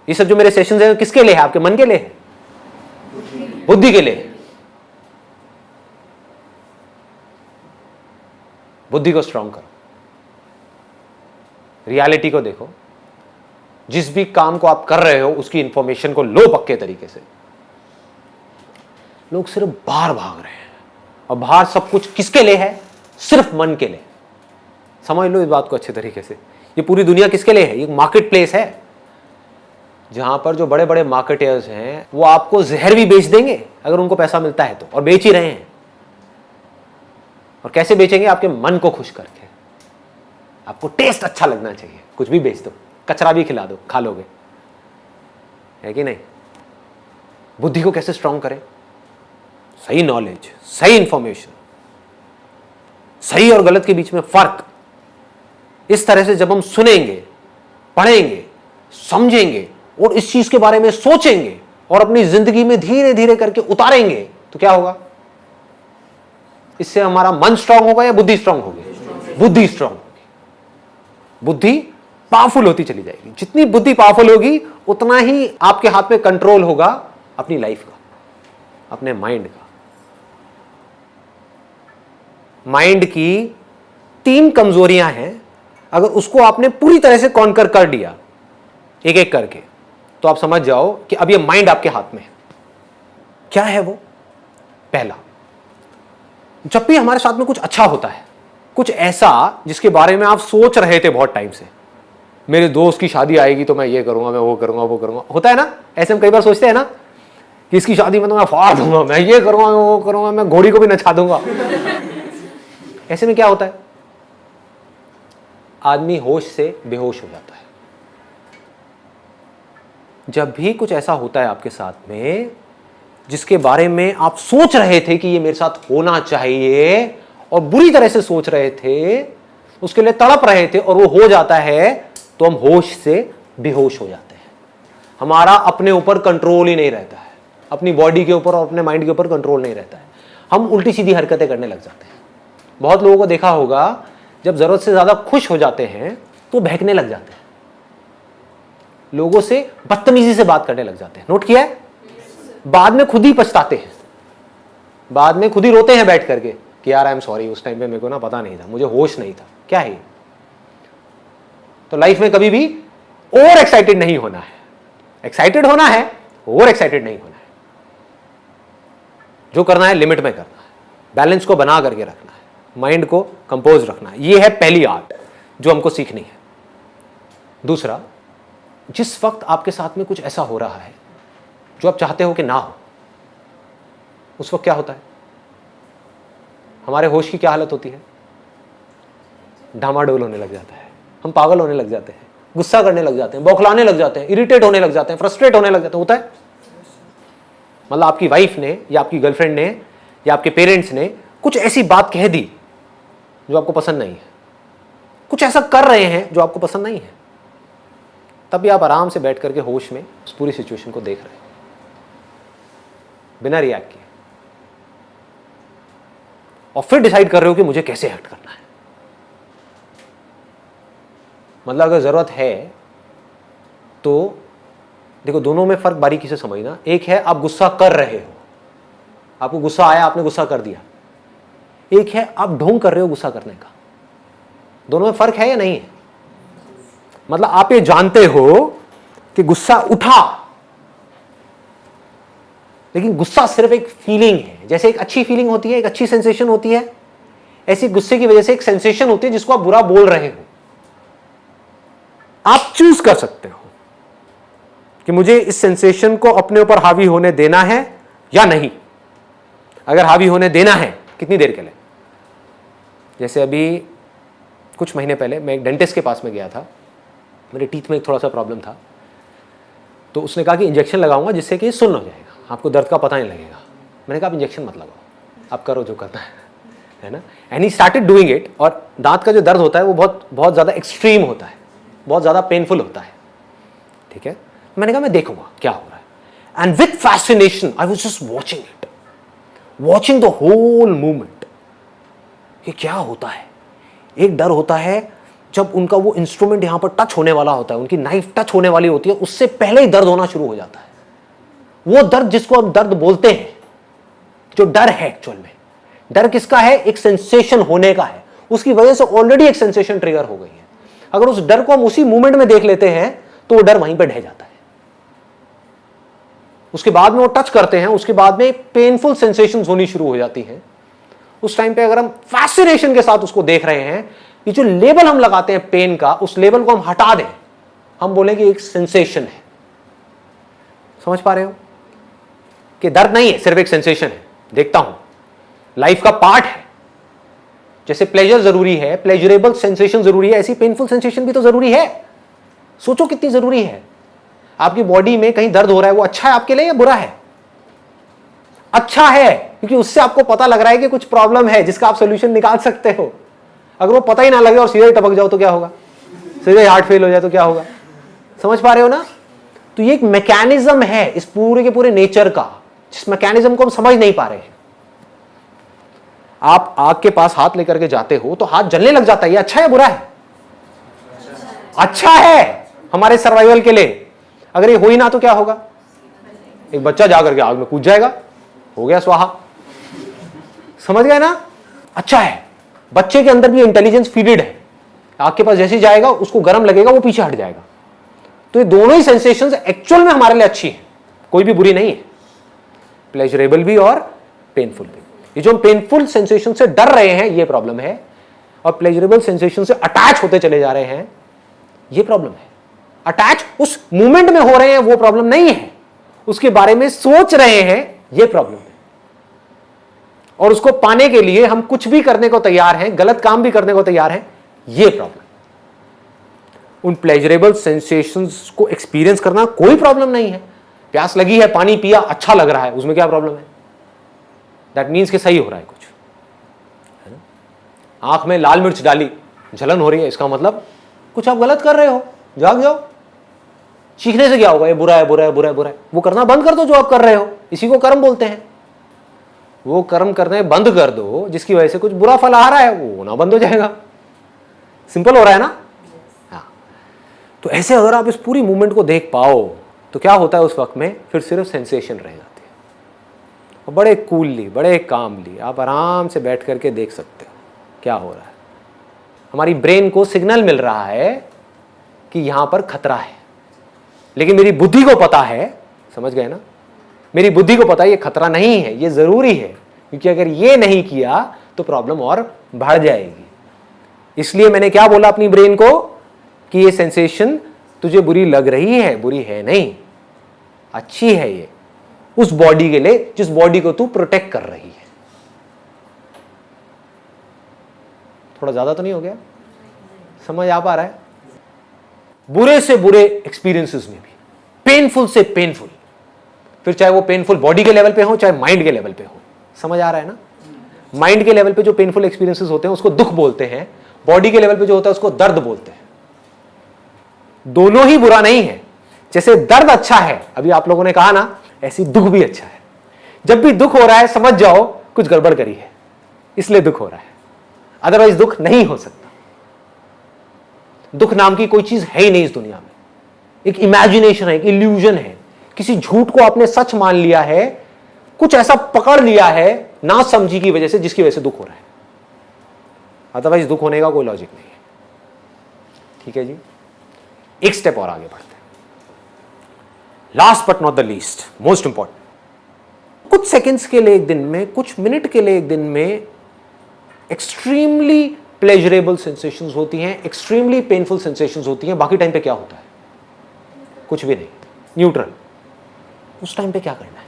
ये सब जो मेरे सेशंस हैं किसके लिए है? आपके मन के लिए है, बुद्धि के लिए है। बुद्धि को स्ट्रांग करो, रियलिटी को देखो, जिस भी काम को आप कर रहे हो उसकी इंफॉर्मेशन को लो पक्के तरीके से। लोग सिर्फ बाहर भाग रहे हैं, और बाहर सब कुछ किसके लिए है? सिर्फ मन के लिए। समझ लो इस बात को अच्छे तरीके से। ये पूरी दुनिया किसके लिए है? ये मार्केट प्लेस है, जहां पर जो बड़े बड़े मार्केटर्स हैं वो आपको जहर भी बेच देंगे अगर उनको पैसा मिलता है तो, और बेच ही रहे हैं। और कैसे बेचेंगे? आपके मन को खुश करके। आपको टेस्ट अच्छा लगना चाहिए, कुछ भी बेच दो, कचरा भी खिला दो, खा लोगे, है कि नहीं? बुद्धि को कैसे स्ट्रांग करें? सही नॉलेज, सही इंफॉर्मेशन, सही और गलत के बीच में फर्क, इस तरह से जब हम सुनेंगे, पढ़ेंगे, समझेंगे और इस चीज के बारे में सोचेंगे और अपनी जिंदगी में धीरे धीरे करके उतारेंगे, तो क्या होगा? इससे हमारा मन स्ट्रांग होगा या बुद्धि स्ट्रांग होगी? बुद्धि स्ट्रांग होगी। बुद्धि पावरफुल होती चली जाएगी। जितनी बुद्धि पावरफुल होगी उतना ही आपके हाथ में कंट्रोल होगा अपनी लाइफ का, अपने माइंड का। माइंड की 3 कमजोरियां हैं, अगर उसको आपने पूरी तरह से कॉन्कर कर दिया एक एक करके, तो आप समझ जाओ कि अब ये माइंड आपके हाथ में है। क्या है वो? पहला, जब भी हमारे साथ में कुछ अच्छा होता है, कुछ ऐसा जिसके बारे में आप सोच रहे थे बहुत टाइम से, मेरे दोस्त की शादी आएगी तो मैं ये करूंगा, मैं वो करूंगा, वो करूंगा, होता है ना? ऐसे हम कई बार सोचते हैं ना कि इसकी शादी में तो मैं फाड़ दूंगा, मैं ये करूंगा, मैं वो करूंगा, मैं घोड़ी को भी नचा दूंगा। ऐसे में क्या होता है? आदमी होश से बेहोश हो जाता है। जब भी कुछ ऐसा होता है आपके साथ में जिसके बारे में आप सोच रहे थे कि ये मेरे साथ होना चाहिए और बुरी तरह से सोच रहे थे, उसके लिए तड़प रहे थे और वो हो जाता है, तो हम होश से बेहोश हो जाते हैं। हमारा अपने ऊपर कंट्रोल ही नहीं रहता है, अपनी बॉडी के ऊपर और अपने माइंड के ऊपर कंट्रोल नहीं रहता है। हम उल्टी सीधी हरकतें करने लग जाते हैं। बहुत लोगों को देखा होगा, जब जरूरत से ज्यादा खुश हो जाते हैं तो बहकने लग जाते हैं, लोगों से बदतमीजी से बात करने लग जाते हैं। नोट किया है? बाद में खुद ही पछताते हैं, बाद में खुद ही रोते हैं बैठ करके कि यार आई एम सॉरी, उस टाइम पे मेरे को ना पता नहीं था, मुझे होश नहीं था। क्या है? तो लाइफ में कभी भी ओवर एक्साइटेड नहीं होना है। एक्साइटेड होना है, ओवर एक्साइटेड नहीं होना है। जो करना है लिमिट में करना है, बैलेंस को बना करके रखना है, माइंड को कंपोज रखना है। यह है पहली आर्ट जो हमको सीखनी है। दूसरा, जिस वक्त आपके साथ में कुछ ऐसा हो रहा है जो आप चाहते हो कि ना हो, उस वक्त क्या होता है? हमारे होश की क्या हालत होती है? डामाडोल होने लग जाता है, हम पागल होने लग जाते हैं, गुस्सा करने लग जाते हैं, बौखलाने लग जाते हैं, इरिटेट होने लग जाते हैं, फ्रस्ट्रेट होने लग जाते हैं। होता है? मतलब आपकी वाइफ ने या आपकी गर्लफ्रेंड ने या आपके पेरेंट्स ने कुछ ऐसी बात कह दी जो आपको पसंद नहीं है, कुछ ऐसा कर रहे हैं जो आपको पसंद नहीं है, तब भी आप आराम से बैठ करके होश में उस पूरी सिचुएशन को देख रहे हैं बिना रिएक्ट किए, और फिर डिसाइड कर रहे हो कि मुझे कैसे एक्ट करना है। मतलब अगर जरूरत है तो देखो, दोनों में फर्क बारीकी से समझना। एक है आप गुस्सा कर रहे हो, आपको गुस्सा आया, आपने गुस्सा कर दिया। एक है आप ढोंग कर रहे हो गुस्सा करने का। दोनों में फर्क है या नहीं है? मतलब आप ये जानते हो कि गुस्सा उठा, लेकिन गुस्सा सिर्फ एक फीलिंग है। जैसे एक अच्छी फीलिंग होती है, एक अच्छी सेंसेशन होती है, ऐसी गुस्से की वजह से एक सेंसेशन होती है जिसको आप बुरा बोल रहे हो। आप चूज कर सकते हो कि मुझे इस सेंसेशन को अपने ऊपर हावी होने देना है या नहीं। अगर हावी होने देना है, कितनी देर के लिए? जैसे अभी कुछ महीने पहले मैं एक डेंटिस्ट के पास में गया था, मेरे टीथ में एक थोड़ा सा प्रॉब्लम था, तो उसने कहा कि इंजेक्शन लगाऊंगा जिससे कि सुन्न हो जाएगा, आपको दर्द का पता नहीं लगेगा। मैंने कहा आप इंजेक्शन मत लगाओ, आप करो जो करना है ना। And he started doing it. और दांत का जो दर्द होता है वो बहुत बहुत ज़्यादा एक्सट्रीम होता है, बहुत ज़्यादा पेनफुल होता है, ठीक है। मैंने कहा मैं देखूंगा क्या हो रहा है। And with fascination I was just watching it, watching the whole movement. ये क्या होता है? एक डर होता है जब उनका वो इंस्ट्रूमेंट यहां पर टच होने वाला होता है, उनकी नाइफ टच होने वाली होती है, उससे पहले ही दर्द होना शुरू हो जाता है। वो दर्द जिसको हम दर्द बोलते हैं, जो डर है एक्चुअल में, डर किसका है? एक सेंसेशन होने का है। उसकी वजह से ऑलरेडी एक सेंसेशन ट्रिगर हो गई है। अगर उस डर को हम उसी मूवमेंट में देख लेते हैं तो वो डर वहीं पर ढह जाता है। उसके बाद में वो टच करते हैं, उसके बाद में पेनफुल सेंसेशंस होनी शुरू हो जाती हैं। उस टाइम पे अगर हम फैसिनेशन के साथ उसको देख रहे हैं, ये जो लेबल हम लगाते हैं पेन का, उस लेबल को हम हटा दें, हम बोलेंगे एक सेंसेशन है। समझ पा रहे हो कि दर्द नहीं है, सिर्फ एक सेंसेशन है। देखता हूं, लाइफ का पार्ट है। जैसे प्लेजर जरूरी है, प्लेजरेबल सेंसेशन जरूरी है, ऐसी पेनफुल सेंसेशन भी तो जरूरी है। सोचो कितनी जरूरी है। आपकी बॉडी में कहीं दर्द हो रहा है, वो अच्छा है आपके लिए या बुरा है? अच्छा है, क्योंकि उससे आपको पता लग रहा है कि कुछ प्रॉब्लम है जिसका आप सोल्यूशन निकाल सकते हो। अगर वो पता ही ना लगे और सीधे टपक जाओ तो क्या होगा, सीधे हार्ट फेल हो जाए तो क्या होगा। समझ पा रहे हो ना। तो ये एक मैकेनिज्म है इस पूरे के पूरे नेचर का, जिस मैकेनिज्म को हम समझ नहीं पा रहे हैं। आप आग के पास हाथ लेकर के जाते हो तो हाथ जलने लग जाता है, ये अच्छा है बुरा है? अच्छा है हमारे सर्वाइवल के लिए। अगर ये हो ही ना तो क्या होगा, एक बच्चा जाकर के आग में कूद जाएगा, हो गया स्वाहा। समझ गए ना। अच्छा है, बच्चे के अंदर भी इंटेलिजेंस फीडेड है, आग के पास जैसे जाएगा उसको गर्म लगेगा वो पीछे हट जाएगा। तो ये दोनों ही सेंसेशंस एक्चुअल में हमारे लिए अच्छी है, कोई भी बुरी नहीं है, प्लेजरेबल भी और पेनफुल भी। ये जो हम पेनफुल सेंसेशन से डर रहे हैं ये प्रॉब्लम है, और प्लेजरेबल सेंसेशन से अटैच होते चले जा रहे हैं ये प्रॉब्लम है। अटैच उस मूवमेंट में हो रहे हैं वो प्रॉब्लम नहीं है, उसके बारे में सोच रहे हैं ये प्रॉब्लम है। और उसको पाने के लिए हम कुछ भी करने को तैयार हैं, गलत काम भी करने को तैयार हैं, ये प्रॉब्लम। उन प्लेजरेबल सेंसेशंस को एक्सपीरियंस करना कोई प्रॉब्लम नहीं है। प्यास लगी है, पानी पिया, अच्छा लग रहा है, उसमें क्या प्रॉब्लम है? दैट मीन्स कि सही हो रहा है कुछ, है ना। आंख में लाल मिर्च डाली, जलन हो रही है, इसका मतलब कुछ आप गलत कर रहे हो, जाग जाओ। चीखने से क्या होगा, ये बुरा है बुरा है बुरा है बुरा है, वो करना बंद कर दो जो आप कर रहे हो, इसी को कर्म बोलते हैं। वो कर्म करने बंद कर दो जिसकी वजह से कुछ बुरा फल आ रहा है, वो होना बंद हो जाएगा। सिंपल हो रहा है ना। हाँ, तो ऐसे अगर आप इस पूरी मूवमेंट को देख पाओ तो क्या होता है उस वक्त में, फिर सिर्फ सेंसेशन रह जाती है। और बड़े कूलली, बड़े कामली आप आराम से बैठ करके देख सकते हो क्या हो रहा है। हमारी ब्रेन को सिग्नल मिल रहा है कि यहां पर खतरा है, लेकिन मेरी बुद्धि को पता है, समझ गए ना, मेरी बुद्धि को पता है ये खतरा नहीं है, ये जरूरी है, क्योंकि अगर ये नहीं किया तो प्रॉब्लम और बढ़ जाएगी। इसलिए मैंने क्या बोला अपनी ब्रेन को कि ये सेंसेशन तुझे बुरी लग रही है, बुरी है नहीं, अच्छी है ये उस बॉडी के लिए जिस बॉडी को तू प्रोटेक्ट कर रही है। थोड़ा ज्यादा तो नहीं हो गया, समझ आ पा रहा है। बुरे से बुरे एक्सपीरियंसेस में भी, पेनफुल से पेनफुल, फिर चाहे वो पेनफुल बॉडी के लेवल पे हो चाहे माइंड के लेवल पे हो, समझ आ रहा है ना। माइंड के लेवल पे जो पेनफुल एक्सपीरियंसेस होते हैं उसको दुख बोलते हैं, बॉडी के लेवल पे जो होता है उसको दर्द बोलते हैं। दोनों ही बुरा नहीं है। जैसे दर्द अच्छा है, अभी आप लोगों ने कहा ना, ऐसी दुख भी अच्छा है। जब भी दुख हो रहा है समझ जाओ कुछ गड़बड़ करी है, इसलिए दुख हो रहा है, अदरवाइज दुख नहीं हो सकता। दुख नाम की कोई चीज है ही नहीं इस दुनिया में, एक इमेजिनेशन है, एक इल्यूजन है। किसी झूठ को आपने सच मान लिया है, कुछ ऐसा पकड़ लिया है ना समझी की वजह से, जिसकी वजह से दुख हो रहा है, अदरवाइज दुख होने का कोई लॉजिक नहीं है। ठीक है जी, एक स्टेप और आगे बढ़ते हैं। Last but not the least, most important, कुछ सेकेंड्स के लिए एक दिन में, कुछ मिनट के लिए एक दिन में एक्सट्रीमली प्लेजरेबल सेंसेशंस होती हैं, एक्सट्रीमली पेनफुल सेंसेशंस होती हैं। बाकी टाइम पे क्या होता है? कुछ भी नहीं, न्यूट्रल। उस टाइम पे क्या करना है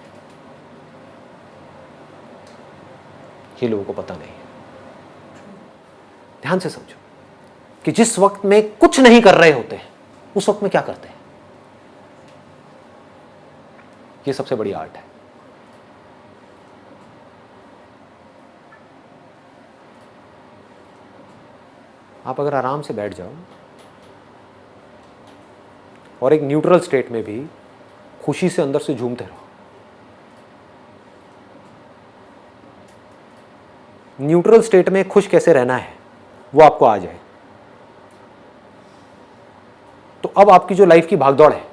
ये लोगों को पता नहीं है। ध्यान से समझो कि जिस वक्त में कुछ नहीं कर रहे होते हैं उस वक्त में क्या करते हैं। ये सबसे बड़ी आर्ट है। आप अगर आराम से बैठ जाओ और एक न्यूट्रल स्टेट में भी खुशी से अंदर से झूमते रहो। न्यूट्रल स्टेट में खुश कैसे रहना है वो आपको आ जाए तो अब आपकी जो लाइफ की भागदौड़ है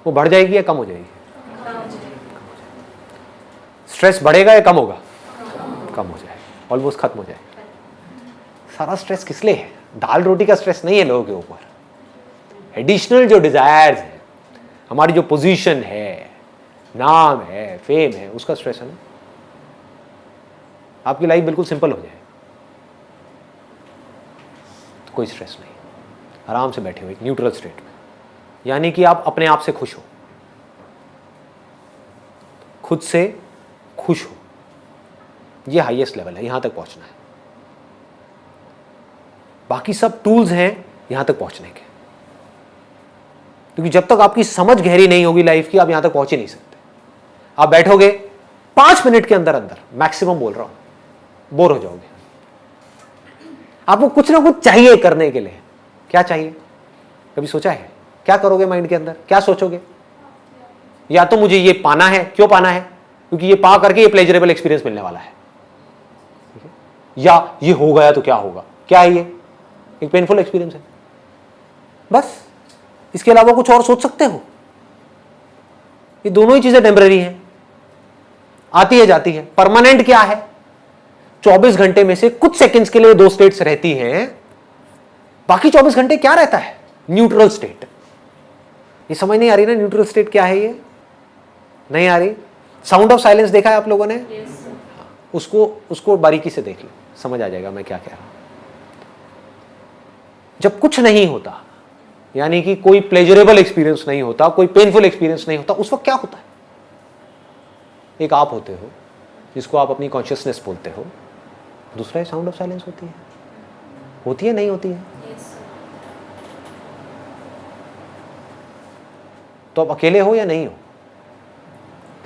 वो बढ़ जाएगी या कम हो जाएगी? स्ट्रेस बढ़ेगा या कम होगा? कम हो जाएगा, ऑलमोस्ट खत्म हो जाएगा। सारा स्ट्रेस किस लिए है? दाल रोटी का स्ट्रेस नहीं है लोगों के ऊपर। एडिशनल जो डिजायर्स है, हमारी जो पोजीशन है, नाम है, फेम है, उसका स्ट्रेस है ना। आपकी लाइफ बिल्कुल सिंपल हो जाए तो कोई स्ट्रेस नहीं, आराम से बैठे हुए एक न्यूट्रल स्टेट में, यानी कि आप अपने आप से खुश हो, खुद से खुश हो। ये हाईएस्ट लेवल है, यहां तक पहुंचना है। बाकी सब टूल्स हैं यहां तक पहुंचने के, क्योंकि जब तक आपकी समझ गहरी नहीं होगी लाइफ की, आप यहां तक पहुंच ही नहीं सकते। आप बैठोगे 5 मिनट के अंदर अंदर मैक्सिमम बोल रहा हूं, बोर हो जाओगे। आपको कुछ ना कुछ चाहिए करने के लिए। क्या चाहिए? कभी सोचा है? क्या करोगे माइंड के अंदर? क्या सोचोगे? या तो मुझे ये पाना है। क्यों पाना है? क्योंकि ये पा करके ये प्लेजरेबल एक्सपीरियंस मिलने वाला है। या ये हो गया तो क्या होगा? क्या है ये? एक पेनफुल एक्सपीरियंस है। बस इसके अलावा कुछ और सोच सकते हो? ये दोनों ही चीजें टेम्पररी हैं, आती है जाती है। परमानेंट क्या है? 24 घंटे में से कुछ सेकंड्स के लिए 2 स्टेट्स रहती हैं, बाकी 24 घंटे क्या रहता है? Neutral state. ये समझ नहीं आ रही ना न्यूट्रल स्टेट क्या है? ये नहीं आ रही। साउंड ऑफ साइलेंस देखा है आप लोगों ने? उसको बारीकी से देख लो, समझ आ जाएगा मैं क्या कह रहा हूं। जब कुछ नहीं होता, यानी कि कोई प्लेजरेबल एक्सपीरियंस नहीं होता, कोई पेनफुल एक्सपीरियंस नहीं होता, उस वक्त क्या होता है? एक आप होते हो जिसको आप अपनी कॉन्शियसनेस बोलते हो, दूसरा साउंड ऑफ साइलेंस होती है नहीं होती है? तो आप अकेले हो या नहीं हो?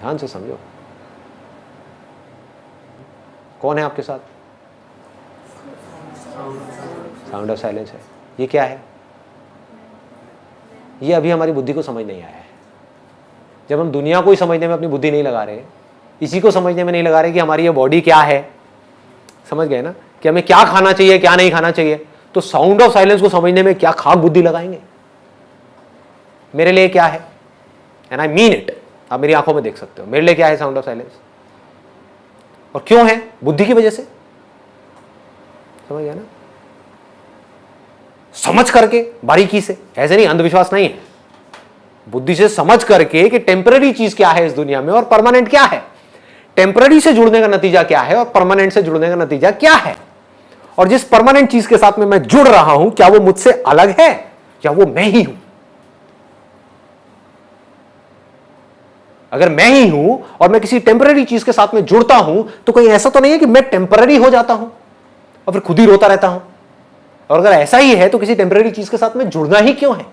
ध्यान से समझो, कौन है आपके साथ? साउंड ऑफ साइलेंस है। ये क्या है? ये अभी हमारी बुद्धि को समझ नहीं आया है। जब हम दुनिया को ही समझने में अपनी बुद्धि नहीं लगा रहे, इसी को समझने में नहीं लगा रहे कि हमारी ये बॉडी क्या है, समझ गए ना, कि हमें क्या खाना चाहिए क्या नहीं खाना चाहिए, तो साउंड ऑफ साइलेंस को समझने में क्या खाक बुद्धि लगाएंगे? मेरे लिए क्या है, एंड आई मीन इट, आप मेरी आंखों में देख सकते हो, मेरे लिए क्या है साउंड ऑफ साइलेंस, और क्यों है? बुद्धि की वजह से। समझ गया ना? समझ करके बारीकी से, ऐसे नहीं, अंधविश्वास नहीं है, बुद्धि से समझ करके कि टेम्पररी चीज क्या है इस दुनिया में और परमानेंट क्या है, टेम्पररी से जुड़ने का नतीजा क्या है और परमानेंट से जुड़ने का नतीजा क्या है, और जिस परमानेंट चीज के साथ में मैं जुड़ रहा हूं क्या वो मुझसे अलग है या वो मैं ही हूं? अगर मैं ही हूं और मैं किसी टेम्पररी चीज के साथ में जुड़ता हूं तो कहीं ऐसा तो नहीं है कि मैं टेम्पररी हो जाता हूं और फिर खुद ही रोता रहता हूं? और अगर ऐसा ही है तो किसी टेम्पररी चीज के साथ में जुड़ना ही क्यों है?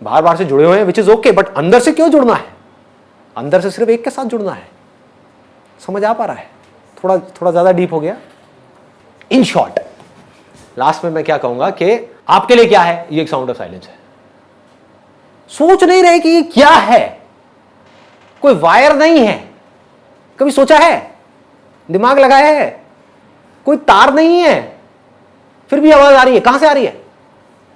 बार बार से जुड़े हुए हैं विच इज ओके, बट अंदर से क्यों जुड़ना है? अंदर से सिर्फ एक के साथ जुड़ना है। समझ आ पा रहा है? थोड़ा ज्यादा डीप हो गया। इन शॉर्ट लास्ट में मैं क्या कहूंगा कि आपके लिए क्या है? ये एक साउंड ऑफ साइलेंस है। सोच नहीं रहे कि ये क्या है, कोई वायर नहीं है। कभी सोचा है? दिमाग लगाया है? कोई तार नहीं है, फिर भी आवाज आ रही है। कहां से आ रही है?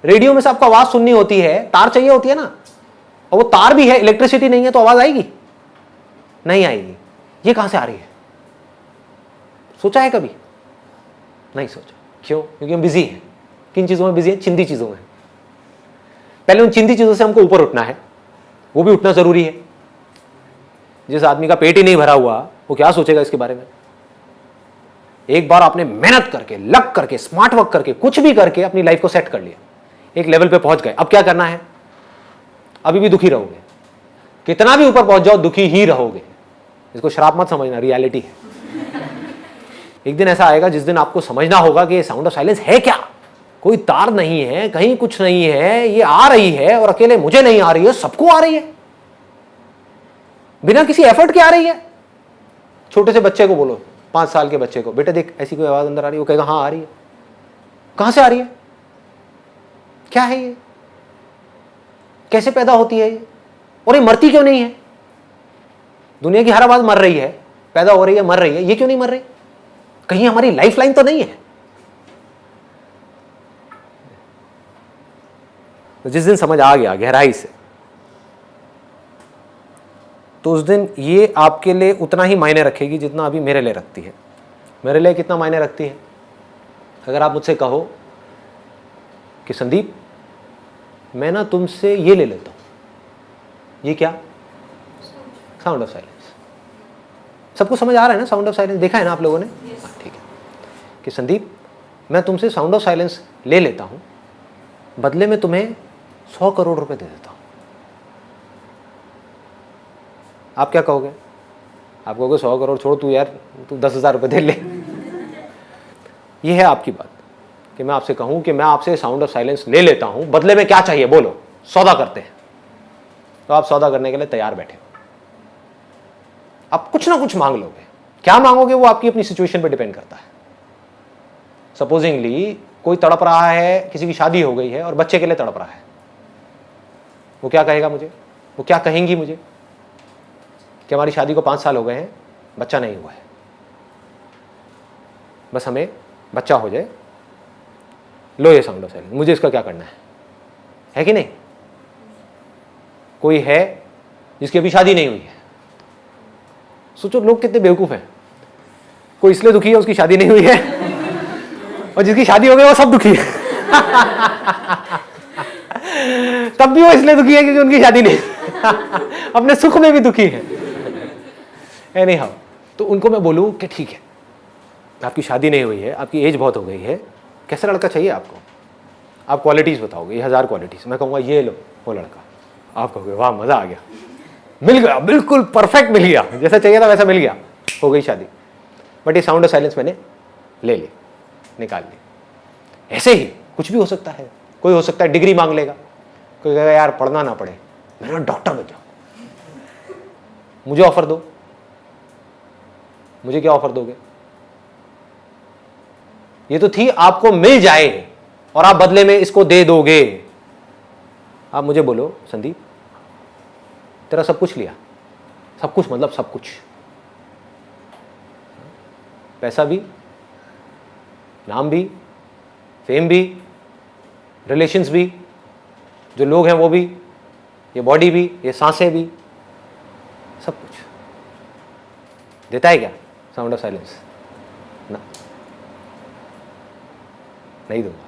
रेडियो में से आपको आवाज सुननी होती है, तार चाहिए होती है ना, और वो तार भी है, इलेक्ट्रिसिटी नहीं है तो आवाज आएगी? नहीं आएगी। ये कहां से आ रही है? सोचा है कभी? नहीं सोचा। क्यों? क्योंकि हम बिजी हैं। किन चीजों में बिजी हैं? चिंदी चीजों में। पहले उन चिंदी चीजों से हमको ऊपर उठना है, वो भी उठना जरूरी है। जिस आदमी का पेट ही नहीं भरा हुआ वो क्या सोचेगा इसके बारे में? एक बार आपने मेहनत करके, लग करके, स्मार्ट वर्क करके, कुछ भी करके अपनी लाइफ को सेट कर लिया, एक लेवल पे पहुंच गए, अब क्या करना है? अभी भी दुखी रहोगे, कितना भी ऊपर पहुंच जाओ दुखी ही रहोगे। इसको श्राप मत समझना, रियलिटी है। एक दिन ऐसा आएगा जिस दिन आपको समझना होगा कि ये साउंड ऑफ साइलेंस है क्या। कोई तार नहीं है, कहीं कुछ नहीं है, ये आ रही है और अकेले मुझे नहीं आ रही है, सबको आ रही है, बिना किसी एफर्ट के आ रही है। छोटे से बच्चे को बोलो, 5 साल के बच्चे को, बेटा देख ऐसी कोई आवाज अंदर आ रही है, वो कहेगा हाँ आ रही है। कहां से आ रही है? क्या है ये? कैसे पैदा होती है ये? और ये मरती क्यों नहीं है? दुनिया की हर आवाज मर रही है, पैदा हो रही है, मर रही है, ये क्यों नहीं मर रही? कहीं हमारी लाइफ लाइन तो नहीं है? तो जिस दिन समझ आ गया गहराई से, तो उस दिन ये आपके लिए उतना ही मायने रखेगी जितना अभी मेरे लिए रखती है। मेरे लिए कितना मायने रखती है? अगर आप मुझसे कहो कि संदीप मैं ना तुमसे ये ले लेता हूं, ये क्या? Sound of silence. सबको समझ आ रहा है ना साउंड ऑफ साइलेंस? देखा है ना आप लोगों ने? हाँ, ठीक है। कि संदीप मैं तुमसे साउंड ऑफ साइलेंस ले लेता हूं, बदले में तुम्हें 100 करोड़ रुपए दे देता हूं। आप क्या कहोगे? आप कहोगे 100 करोड़ छोड़, तू यार तू 10,000 रुपए दे ले। ये है आपकी बात कि मैं आपसे कहूं कि मैं आपसे साउंड ऑफ साइलेंस ले लेता हूं, बदले में क्या चाहिए बोलो, सौदा करते हैं। तो आप सौदा करने के लिए तैयार बैठे, आप कुछ ना कुछ मांग लोगे। क्या मांगोगे वो आपकी अपनी सिचुएशन पे डिपेंड करता है। सपोजिंगली कोई तड़प रहा है, किसी की शादी हो गई है और बच्चे के लिए तड़प रहा है, वो क्या कहेगा मुझे, वो क्या कहेंगी मुझे कि हमारी शादी को 5 साल हो गए हैं, बच्चा नहीं हुआ है, बस हमें बच्चा हो जाए, लो ये साउंड ऑफ साइलेंस, मुझे इसका क्या करना है कि नहीं? कोई है जिसकी अभी शादी नहीं हुई है, सोचो लोग कितने बेवकूफ हैं। कोई इसलिए दुखी है उसकी शादी नहीं हुई है, और जिसकी शादी हो गई वो सब दुखी है। तब भी वो इसलिए दुखी है क्योंकि उनकी शादी नहीं, अपने सुख में भी दुखी है। एनी हाउ, तो उनको मैं बोलूं कि ठीक है, आपकी शादी नहीं हुई है, आपकी एज बहुत हो गई है, कैसा लड़का चाहिए आपको? आप क्वालिटीज बताओगे, ये 1000 क्वालिटीज, मैं कहूँगा ये लो वो लड़का, आप कहोगे वाह मजा आ गया, मिल गया, बिल्कुल परफेक्ट मिल गया, जैसा चाहिए था वैसा मिल गया, हो गई शादी। बट ये साउंड ऑफ साइलेंस मैंने ले ली, निकाल ली। ऐसे ही कुछ भी हो सकता है। कोई हो सकता है डिग्री मांग लेगा, कोई कहेगा यार पढ़ना ना पड़े, मेरा डॉक्टर बन जाओ, मुझे ऑफर दो। मुझे क्या ऑफर दोगे? ये तो थी आपको मिल जाए और आप बदले में इसको दे दोगे। आप मुझे बोलो संदीप तेरा सब कुछ लिया, सब कुछ मतलब सब कुछ, पैसा भी, नाम भी, फेम भी, रिलेशंस भी, जो लोग हैं वो भी, ये बॉडी भी, ये सांसें भी, सब कुछ देता है क्या साउंड ऑफ साइलेंस? ना, नहीं दूंगा।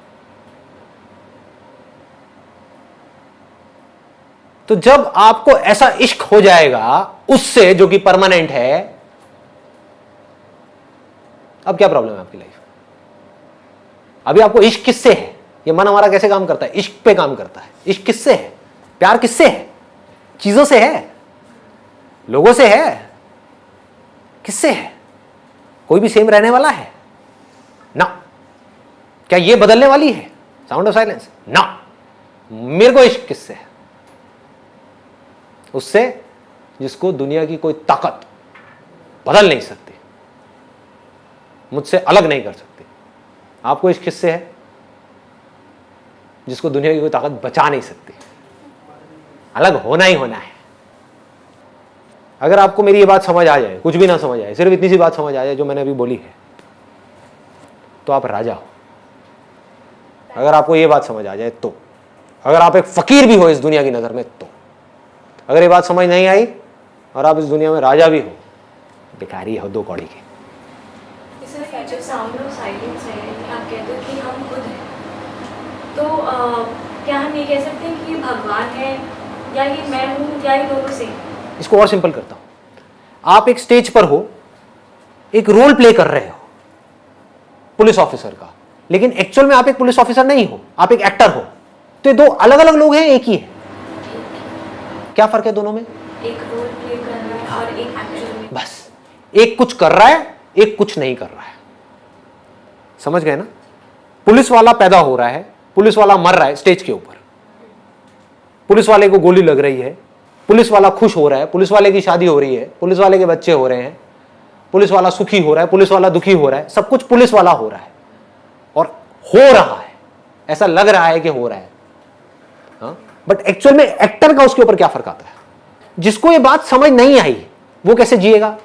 तो जब आपको ऐसा इश्क हो जाएगा उससे जो कि परमानेंट है, अब क्या प्रॉब्लम है आपकी लाइफ? अभी आपको इश्क किससे है? ये मन हमारा कैसे काम करता है? इश्क पे काम करता है। इश्क किससे है? प्यार किससे है? चीजों से है, लोगों से है, किससे है? कोई भी सेम रहने वाला है ना? क्या ये बदलने वाली है साउंड ऑफ साइलेंस? ना। मेरे को इश्क किससे है? उससे जिसको दुनिया की कोई ताकत बदल नहीं सकती, मुझसे अलग नहीं कर सकती। आपको इश्क किससे है? जिसको दुनिया की कोई ताकत बचा नहीं सकती। अलग होना ही होना है। अगर आपको मेरी ये बात समझ आ जाए, कुछ भी ना समझ आए, सिर्फ इतनी सी बात समझ आ जाए जो मैंने अभी बोली है, तो आप राजा हो। अगर आपको ये बात समझ आ जाए तो, अगर आप एक फकीर भी हो इस दुनिया की नजर में तो, अगर ये बात समझ नहीं आई और आप इस दुनिया में राजा भी हो, भिखारी हो 2 कौड़ी के। सर जो साउंड ऑफ साइलेंस है, आप कहते हो कि हम खुद हैं, तो क्या हम ये कह सकते हैं कि ये भगवान है या ये मैं हूँ या ये दोनों से? इसको और सिंपल करता हूं। आप एक स्टेज पर हो, एक रोल प्ले कर रहे हो पुलिस ऑफिसर का, लेकिन एक्चुअल में आप एक पुलिस ऑफिसर नहीं हो, आप एक एक्टर हो। तो ये 2 अलग अलग लोग हैं, एक ही है। क्या फर्क है दोनों में? एक रोल प्ले कर रहा है और एक एक्चुअल में। बस एक कुछ कर रहा है, एक कुछ नहीं कर रहा है। समझ गए ना? पुलिस वाला पैदा हो रहा है, पुलिस वाला मर रहा है स्टेज के ऊपर, पुलिस वाले को गोली लग रही है, पुलिस वाला खुश हो रहा है, पुलिस वाले की शादी हो रही है, पुलिस वाले के बच्चे हो रहे हैं, पुलिस वाला सुखी हो रहा है, पुलिस वाला दुखी हो रहा है, सब कुछ पुलिस वाला हो रहा है और हो रहा है, ऐसा लग रहा है कि हो रहा है। हाँ? बट एक्चुअल में एक्टर का उसके ऊपर क्या फर्क आता है? जिसको ये बात समझ नहीं आई वो कैसे जिएगा?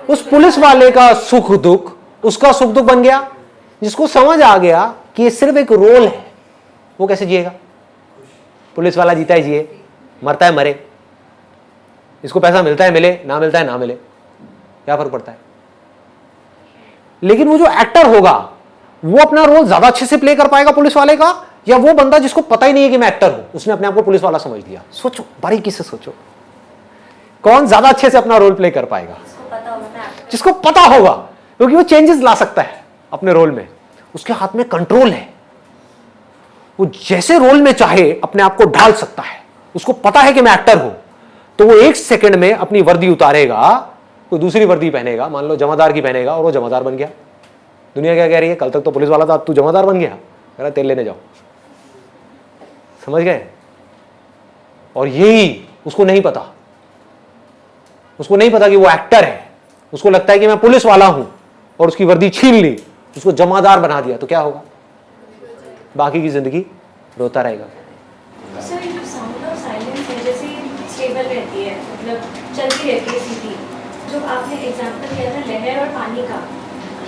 उस पुलिस वाले का सुख दुख उसका सुख दुख बन गया। जिसको समझ आ गया कि ये सिर्फ एक रोल है, वो कैसे जिएगा? पुलिस वाला जीता है जिए, मरता है मरे, इसको पैसा मिलता है मिले, ना मिलता है ना मिले, क्या फर्क पड़ता है? लेकिन वो जो एक्टर होगा वो अपना रोल ज्यादा अच्छे से प्ले कर पाएगा पुलिस वाले का, या वो बंदा जिसको पता ही नहीं है कि मैं एक्टर हूं, उसने अपने आप को पुलिस वाला समझ लिया? सोचो, बारीकी से सोचो, कौन ज्यादा अच्छे से अपना रोल प्ले कर पाएगा? जिसको पता होगा, क्योंकि वो चेंजेस ला सकता है अपने रोल में, उसके हाथ में कंट्रोल है, वो जैसे रोल में चाहे अपने आप को ढाल सकता है। उसको पता है कि मैं एक्टर हूं, तो वो 1 सेकंड में अपनी वर्दी उतारेगा, कोई दूसरी वर्दी पहनेगा, मान लो जमादार की पहनेगा, और वो जमादार बन गया। दुनिया क्या कह रही है? कल तक तो पुलिस वाला था, अब तू जमादार बन गया, कह रहा तेल लेने जाओ। समझ गए? और यही उसको नहीं पता, उसको नहीं पता कि वो एक्टर है, उसको लगता है कि मैं पुलिस वाला हूं और उसकी वर्दी छीन ली, उसको जमादार बना दिया, तो क्या होगा? बाकी की जिंदगी रोता रहेगा। सर ये जो साउंड ऑफ साइलेंस है, जैसे स्टेबल रहती है, मतलब चलती रहती है सीधी, जो आपने एग्जांपल दिया था लहर और पानी का,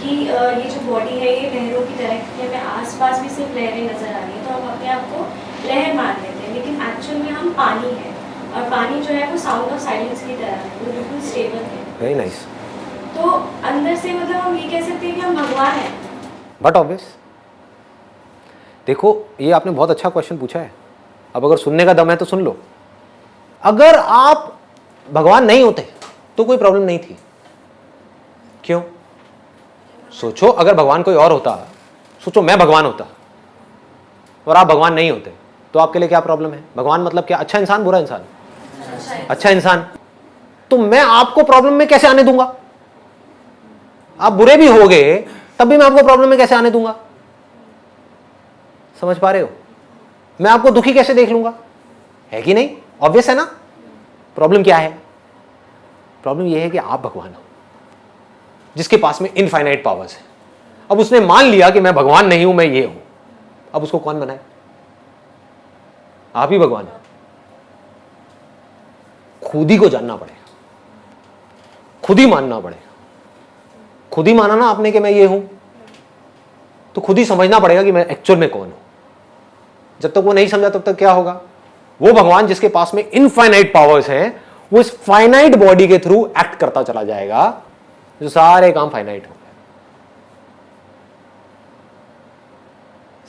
कि ये जो बॉडी है ये लहरों की तरह है, हमें आसपास भी सिर्फ लहरें नज़र आ रही हैं तो हम अपने आप को लहर मान लेते हैं, लेकिन एक्चुअल में हम पानी है, और पानी जो है वो साउंड ऑफ साइलेंस की तरह है, वो बिल्कुल स्टेबल है। Very nice. तो अंदर से मतलब हम ये कह सकते हैं कि हम भगवान हैं। बट ऑब्वियस, देखो ये आपने बहुत अच्छा क्वेश्चन पूछा है। अब अगर सुनने का दम है तो सुन लो। अगर आप भगवान नहीं होते तो कोई प्रॉब्लम नहीं थी। क्यों? सोचो, अगर भगवान कोई और होता, सोचो मैं भगवान होता और आप भगवान नहीं होते, तो आपके लिए क्या प्रॉब्लम है? भगवान मतलब क्या? अच्छा इंसान, बुरा इंसान? अच्छा इंसान। तो मैं आपको प्रॉब्लम में कैसे आने दूंगा? आप बुरे भी होगे तब भी मैं आपको प्रॉब्लम में कैसे आने दूंगा? समझ पा रहे हो? मैं आपको दुखी कैसे देख लूंगा? है कि नहीं? ऑब्वियस है ना। प्रॉब्लम क्या है? प्रॉब्लम यह है कि आप भगवान हो जिसके पास में इनफाइनाइट पावर्स है। अब उसने मान लिया कि मैं भगवान नहीं हूं, मैं ये हूं। अब उसको कौन बनाए? आप ही भगवान हो। खुद ही को जानना पड़ेगा, खुद ही मानना पड़ेगा। खुद ही माना ना आपने कि मैं ये हूं, तो खुद ही समझना पड़ेगा कि मैं एक्चुअल में कौन हूं। जब तक वो नहीं समझा तब तक क्या होगा? वो भगवान जिसके पास में इनफाइनाइट पावर्स हैं, वो इस फाइनाइट बॉडी के थ्रू एक्ट करता चला जाएगा, जो सारे काम फाइनाइट हो गए।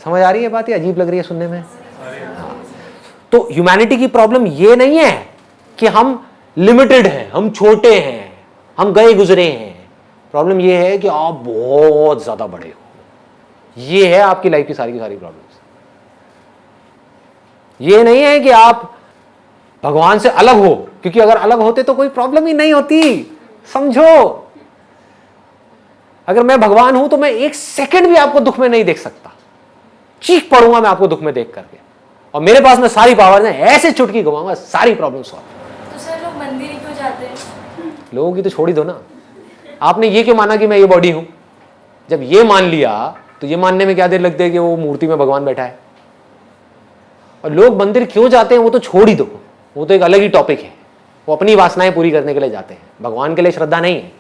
समझ आ रही है बात? ये अजीब लग रही है सुनने में? हाँ। तो ह्यूमैनिटी की प्रॉब्लम ये नहीं है कि हम लिमिटेड हैं, हम छोटे हैं, हम गए गुजरे हैं। प्रॉब्लम ये है कि आप बहुत ज्यादा बड़े हो। ये है आपकी लाइफ की सारी प्रॉब्लम्स। ये नहीं है कि आप भगवान से अलग हो, क्योंकि अगर अलग होते तो कोई प्रॉब्लम ही नहीं होती। समझो, अगर मैं भगवान हूं तो मैं एक सेकंड भी आपको दुख में नहीं देख सकता। चीख पड़ूंगा मैं आपको दुख में देख करके, और मेरे पास में सारी पावर है, ऐसे चुटकी घुमाऊंगा, सारी प्रॉब्लम सॉल्व। तो सर लोग मंदिर ही क्यों जाते हैं? लोगों की तो छोड़ ही दो ना। आपने ये क्यों माना कि मैं ये बॉडी हूं? जब ये मान लिया तो ये मानने में क्या देर लगती है कि वो मूर्ति में भगवान बैठा है। और लोग मंदिर क्यों जाते हैं वो तो छोड़ ही दो, वो तो एक अलग ही टॉपिक है। वो अपनी वासनाएं पूरी करने के लिए जाते हैं, भगवान के लिए श्रद्धा नहीं है।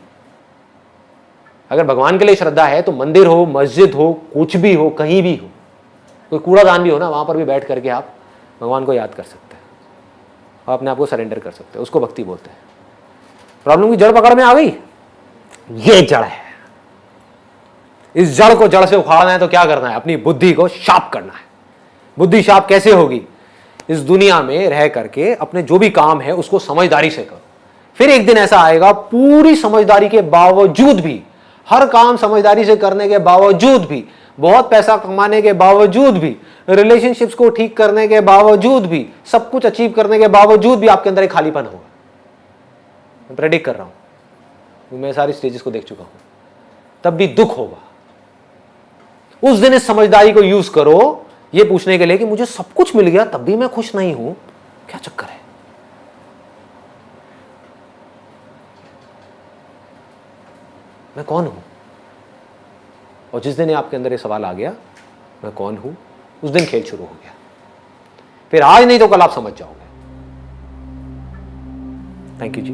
अगर भगवान के लिए श्रद्धा है तो मंदिर हो, मस्जिद हो, कुछ भी हो, कहीं भी हो, कोई कूड़ादान भी हो ना, वहां पर भी बैठ करके आप भगवान को याद कर सकते हैं और अपने आप को सरेंडर कर सकते हैं। उसको भक्ति बोलते हैं। प्रॉब्लम की जड़ पकड़ में आ गई। ये जड़ है। इस जड़ को जड़ से उखाड़ना है तो क्या करना है? अपनी बुद्धि को शार्प करना है। बुद्धि शार्प कैसे होगी? इस दुनिया में रह करके अपने जो भी काम है उसको समझदारी से करो। फिर एक दिन ऐसा आएगा, पूरी समझदारी के बावजूद भी, हर काम समझदारी से करने के बावजूद भी, बहुत पैसा कमाने के बावजूद भी, रिलेशनशिप्स को ठीक करने के बावजूद भी, सब कुछ अचीव करने के बावजूद भी आपके अंदर एक खालीपन होगा। मैं प्रेडिक्ट कर रहा हूं, मैं सारी स्टेजेस को देख चुका हूं। तब भी दुख होगा। उस दिन इस समझदारी को यूज करो ये पूछने के लिए कि मुझे सब कुछ मिल गया तब भी मैं खुश नहीं हूं, क्या चक्कर है? मैं कौन हूं? और जिस दिन आपके अंदर ये सवाल आ गया, मैं कौन हूं, उस दिन खेल शुरू हो गया। फिर आज नहीं तो कल आप समझ जाओगे। Thank you ji.